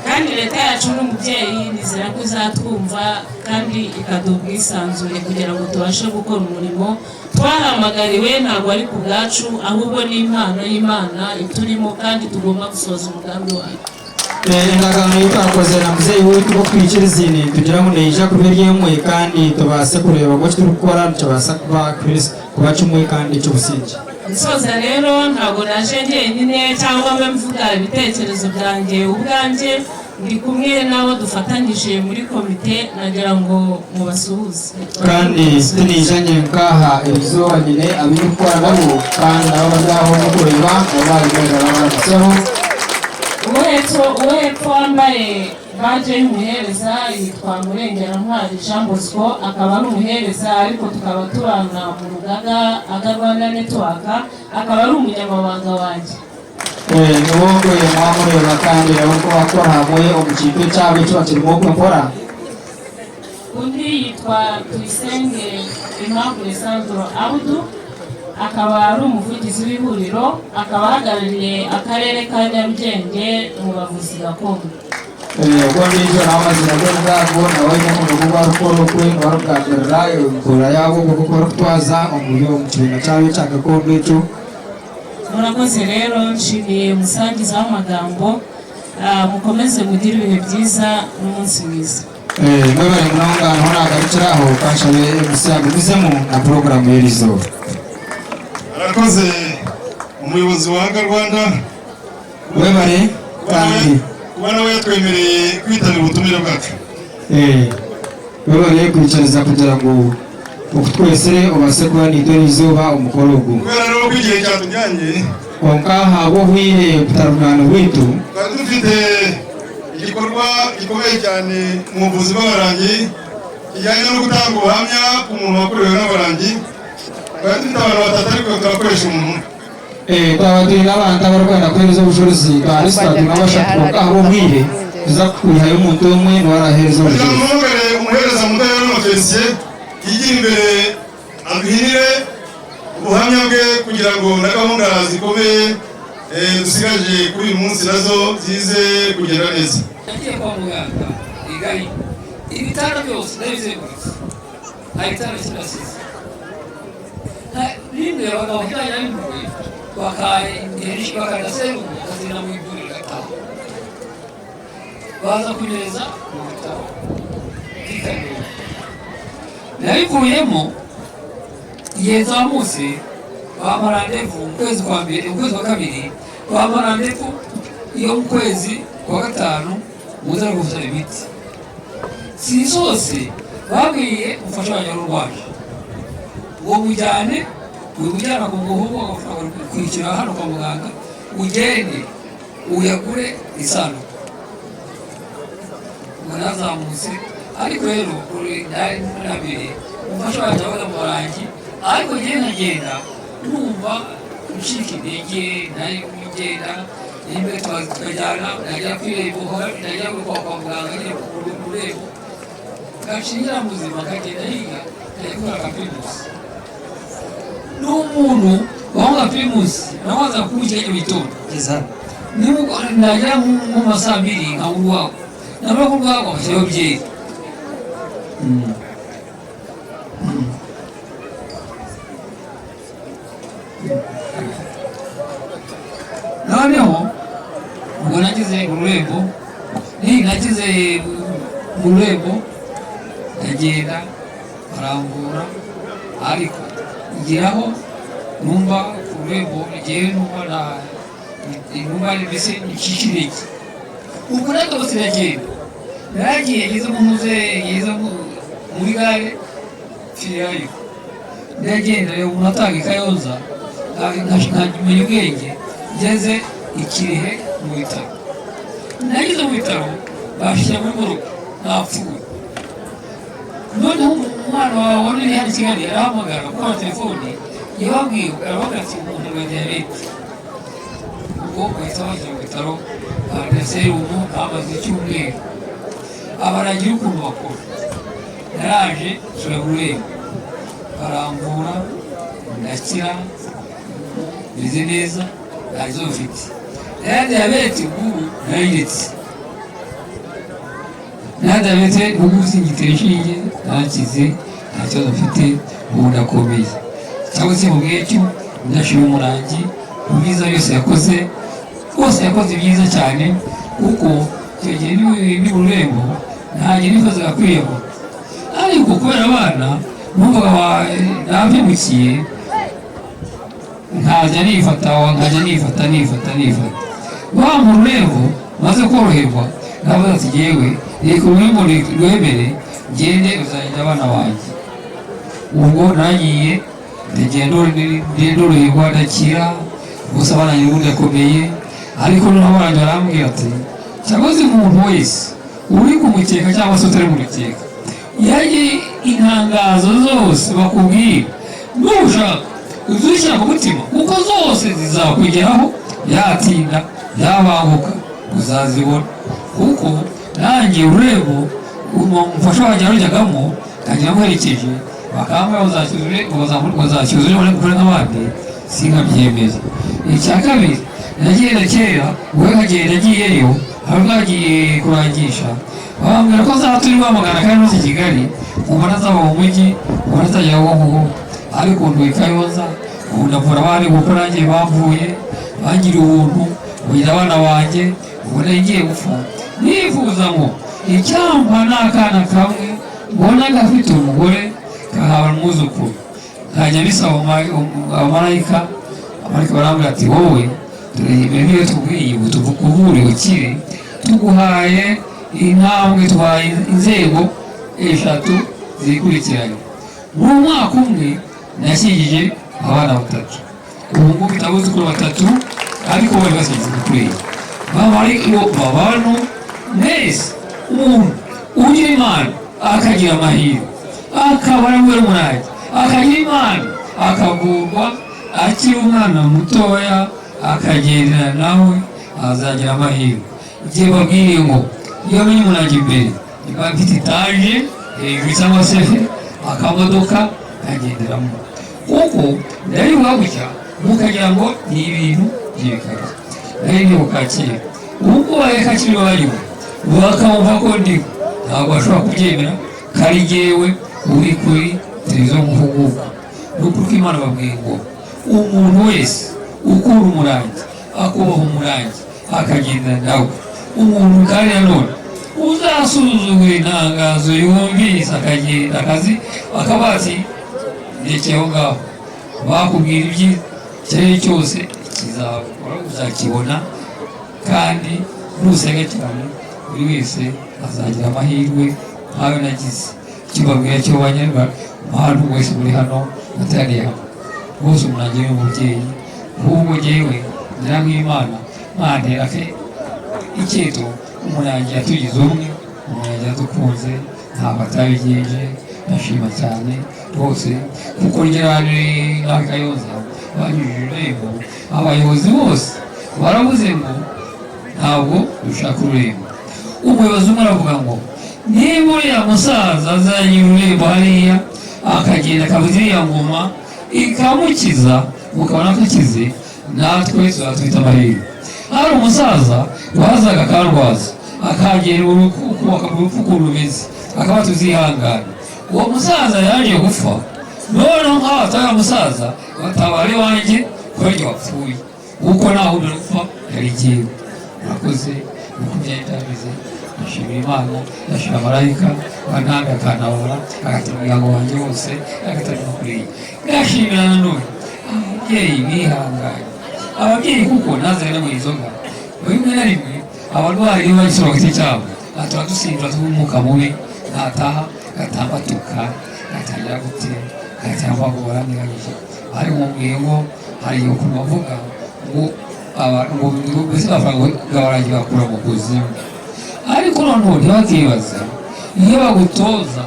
kandi leta yacu n'umubyeyi nizera ko izatwumva kandi ikaduha ubwisanzure kugira ngo tubashe gukora umurimo twahamagariwe. ntabwo ari ku bwacu ahubwo ni impano y'Imana iturimo kandi tugomba gusoza umugambi wayo. Indagano y'utakoze na muzeyi wetu ko kwikiriza ini tugira ngo neja kubera yemwe kandi tubase kureba ngo turi gukora tubasa kuba cyumwe kandi cy'ubusingi. Nsoza rero ntabwo naje njyenyine cyangwa mbe mvuga ibitekerezo byanjye ubwanjye ndi kumwe nabo dufatanyije muri komite nagira ngo mubasuhuze kandi sinijanye nkaha ibizo nyine abikora nabo kandi abo bazaho no kureba ababigenda baratseho. uwo hepfo wambaye baje y'umuhereza yitwa Murengerantwari Jean Bosco akaba ari umuhereza ariko tukaba turana mu rugaga Rwanda Network akaba ari umunyamabanga wanjye. Niwongo yamureba kandi ko akora hamwe umukipe cyabe cyo kirimo gukora. undi yitwa Tuyisenge Aimable Sandro Abdu akaba ari umuvugizi w'ihuriro akaba ahagarariye akarere ka Nyarugenge mu bavuzi gakondo. Ubwo n'ibyo n'amazina y'ubwabo nawe nyamara kuba rukoro kwe barukagirira ukora yabo gukora twaza umuyo mu kintu cyawe cyagakondo cyo. Murakoze rero nshimiye umusangiza w'amagambo mukomeze mugire ibihe byiza n'umunsi mwiza. Mwebare munongano nagarukiraho kashabe musabizemo na porogaramu y'irizo. arakoze umuyobozi wa Rwanda Mwebare kandi kuba nawe yatwemereye kwitabira ubutumire bwacu. Mwebare kwicariza kugira ngo twese ubase kuba nidore izuba umukorogo. kubera rero ko igihe cyatujyanye onkaha bo hwihe kutarunana witu twari dufite igikorwa gikomeye cyane mu buvuzi bw'abarangi kijyanye no gutanga ubuhamya ku muntu wakorewe n'abarangi. twari dufite abantu batatu ariko turakoresha umuntu. twaba turi n'abantu abarwanda kohereza ubushobozi kandi sitade n'abashaka aho bwire tuza kwihaye umuntu umwe warahereza ubushobozi. Turamuhamagare umuhereza muto rero na Felicien yigira imbere aduhinire ubuhamya bwe kugira ngo na gahunda zikomeye dusigaje kuri uyu munsi nazo zize kugenda neza. Nagiye kwa muganga igari ibitaro byose ndabizengurutse nta gitaro kirasize rimwe abagabo kijyanye n'impuhwe bakajya serumu bakazina mu ivuriro gataha baza kunyereza mu bitaro by'ikarere nabivuyemo igihe nzamutse bampa randevu mu kwezi kwa mbere mu kwezi kwa kabiri bampa randevu iyo mu kwezi kwa gatanu muza gufata imiti si zose babwiye umufasha wanjye wari urwaje ngo mujyane ujyana ku muhogo kwishyura hano kwa muganga ugende uyagure isano umunazamutse ariko rero nabiri umufasha wanjye wabaga mu barangi ariko ngenda numva ucika intege nari kugenda imbere tukajyana najya kwirembo najya kwa muganga nyine ku rurembo gashingira muzima kagenda yiga najya gukora ka primusi n'umuntu wanga primusi nawaza kurya ibitondo najya mu masaa abiri nka urwaho nabura ko urwaho bashyiraho byeri noneho ubwo nagize ururembo mu rurembo ndagenda barambura ariko ngeraho numva ku rurembo ngewe numva mbese ncikirege ubwo nagarutse ndagenda naragiye ngeze muri gare mfirayo ndagenda reba umuntu atanga ikayonza nkamenya ubwenge ngeze ikirehe mu bitaro nageze mu bitaro bashyira muri murugo napfuye noneho umwana wawe wari uri hano i Kigali arahamagara kuri telefoni yababwiye aravuga ati umuntu wa diyabete ubwo bahita bajya mu bitaro bahabwa serumu bamaze icyumweru abaragira ukuntu bakora naraje nsubira mu rurembo barambura ndakira meze neza ntazo mfite ya diyabete ubu narayiretse na diyabete ubu singitera inshinge ntakize nta kibazo mfite ubu ndakomeye cyangwa se mu bwecyo ndashima umurangi mu byiza byose yakoze rwose yakoze byiza cyane kuko icyo gihe ni mu rurembo ntange nifuzaga kwiyahura ariko kubera abana numvaga nabimukiye nkajya nifata wa mu rurembo maze koroherwa navuze ati yewe reka ururembo rwemere ngende uzagenda abana banjye ubwo nagiye ndagenda roroherwa ndakira gusa abana banjye ubundi akomeye ariko noneho abana barambwira ati cyangwa se umuntu wese uri kumukeka cyangwa se utari mu rukeka yagiye intangazo zose bakubwira nushaka uzishyira ku mutima kuko zose zizakugeraho yatinda yabanguka uzazibona kuko nanjye ururembo umufasha wanjye yarujyagamo nkagira amuherekeje bakambwira bazashyuza uri gukora n'abandi sinkabyemeza icya kabiri nagenda kera wowe nkagenda agiyeyo hari bwagiye kurangisha bambwira ko azaba turi rwamagana kandi no i Kigali ubona azaba mu mujyi ubona azajya wowe ariko nduye Kayonza ubu ndavura abandi kuko nanjye bavuye bangira ubuntu bugira abana banjye ubona ngiye gupfa nifuza ngo icyampa n'akana kamwe mbona gafite umugore kahabara umwuzukuru nkajya bisaba abamarayika barambwira ati wowe turehemere niyo tubwiye ubu tuvure ukire tuguhaye intambwe tuhaye inzego 3 zikurikiranye mu mwaka umwe nashyigije abana 3 ubu ngubu abuzukuru 3 ariko bari bashyigije kuri abantu mwese umuntu ugira imana akagira amahirwe akabara muri umunani akagira imana akavurwa akiri umwana mutoya akagendera nawe azagira amahirwe igihe babwiye ngo iyo amenye umunange imbere niba mfite etaje hejuru cyangwa se akamodoka kagenderamo kuko ndaribuha gutya mukagira ngo ni ibintu by'ibikabyo nari ndi bukakira ubwo kaciri barimo bakamva ko ndiho ntabwo bashobora kubyemera kari jyewe uri kuri televiziyo muhuguka n'ukuri ko Imana babwiye ngo umuntu wese ukura umurangi akubaha umurangi akagendana nawe umuntu kandi nanone uzasuzugura intangazo yumvise akagenda akazi akaba ati ndekeho ngaho bakubwira ibyiza icyo ari cyo cyose kizakora uzakibona kandi nusenge cyane buri wese azagira amahirwe nkawe nagize kibabwira cyo banyarwanda abantu wese muri hano mutariye hano bose umunange w'umubyeyi ahubwo jyewe ngira nk'Imana mantera ke icyeto umunange yatugize umwe umunange yadukunze ntabwo atabigenje ndashima cyane rwose kuko ngera nawe Kayonza banyujije irembo abayobozi bose baravuze ngo ntabwo dushaka ururembo umuyobozi umwe aravuga ngo niba uriya musaza azanye ururembo hariya akagenda akavuza iriya ngoma ikamukiza mukabona ko akize natwe tuzatwita amahirwe hari umusaza wazaga akarwaza akagera ukubaka mu rupfu ukuntu rumeze akaba tuzihangana uwo musaza yaje gupfa noneho nk'aho atari umusaza batabara iwanjye kubera wapfuye kuko naho uri gupfa yari igihe murakoze makumyabiri bitabize ndashimira Imana ndashimira marayika wantambi akantabara agatuma umuryango wanjye wose agatarima kuriya ngashimira nanone ababyeyi bihanganye ababyeyi kuko nazanye mu inzoga rimwe na rimwe abarwayi iyo bagisura ku giti cyabo tuba dusimbura tw'umwuka mubi nataha gatambatuka gatangira gutera cyangwa ngo baraniranyije ari mubwiye ngo hari ukuntu bavuga ngo ngo mbese bavuga bakura mu kuzimu ariko noneho ntibakibaza iyo bagutoza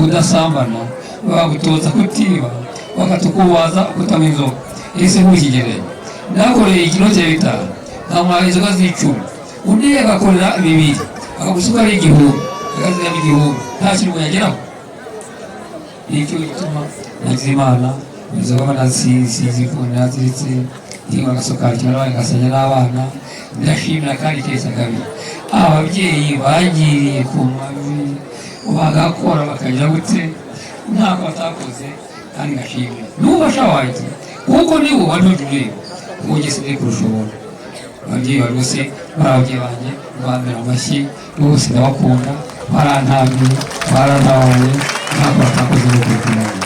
udasambana bagutoza kutiba bakatukubaza kutanywa inzoga ese ntukigereye nakoreye ikiro cya 5 nkamara inzoga z'icumi undi agakorera 2 akagusuka ari 1000 akazira 1000 nta kintu yageraho nicyo gituma nagize Imana inzoga nazizi ko naziritse niba agasukari cyangwa ngasanya n'abana ndashimira kandi keza kabiri ababyeyi bagiriye ku mavi bagakora bakagira gute ntabwo batakoze kandi ngashimira n'ubasha wanjye kuko niwe wanujuje ugeze muri kurushobora ababyeyi bose barabye banjye bambera amashyi bose ndabakunda barantambiye barantabaye ntabwo batakoze no kurukumana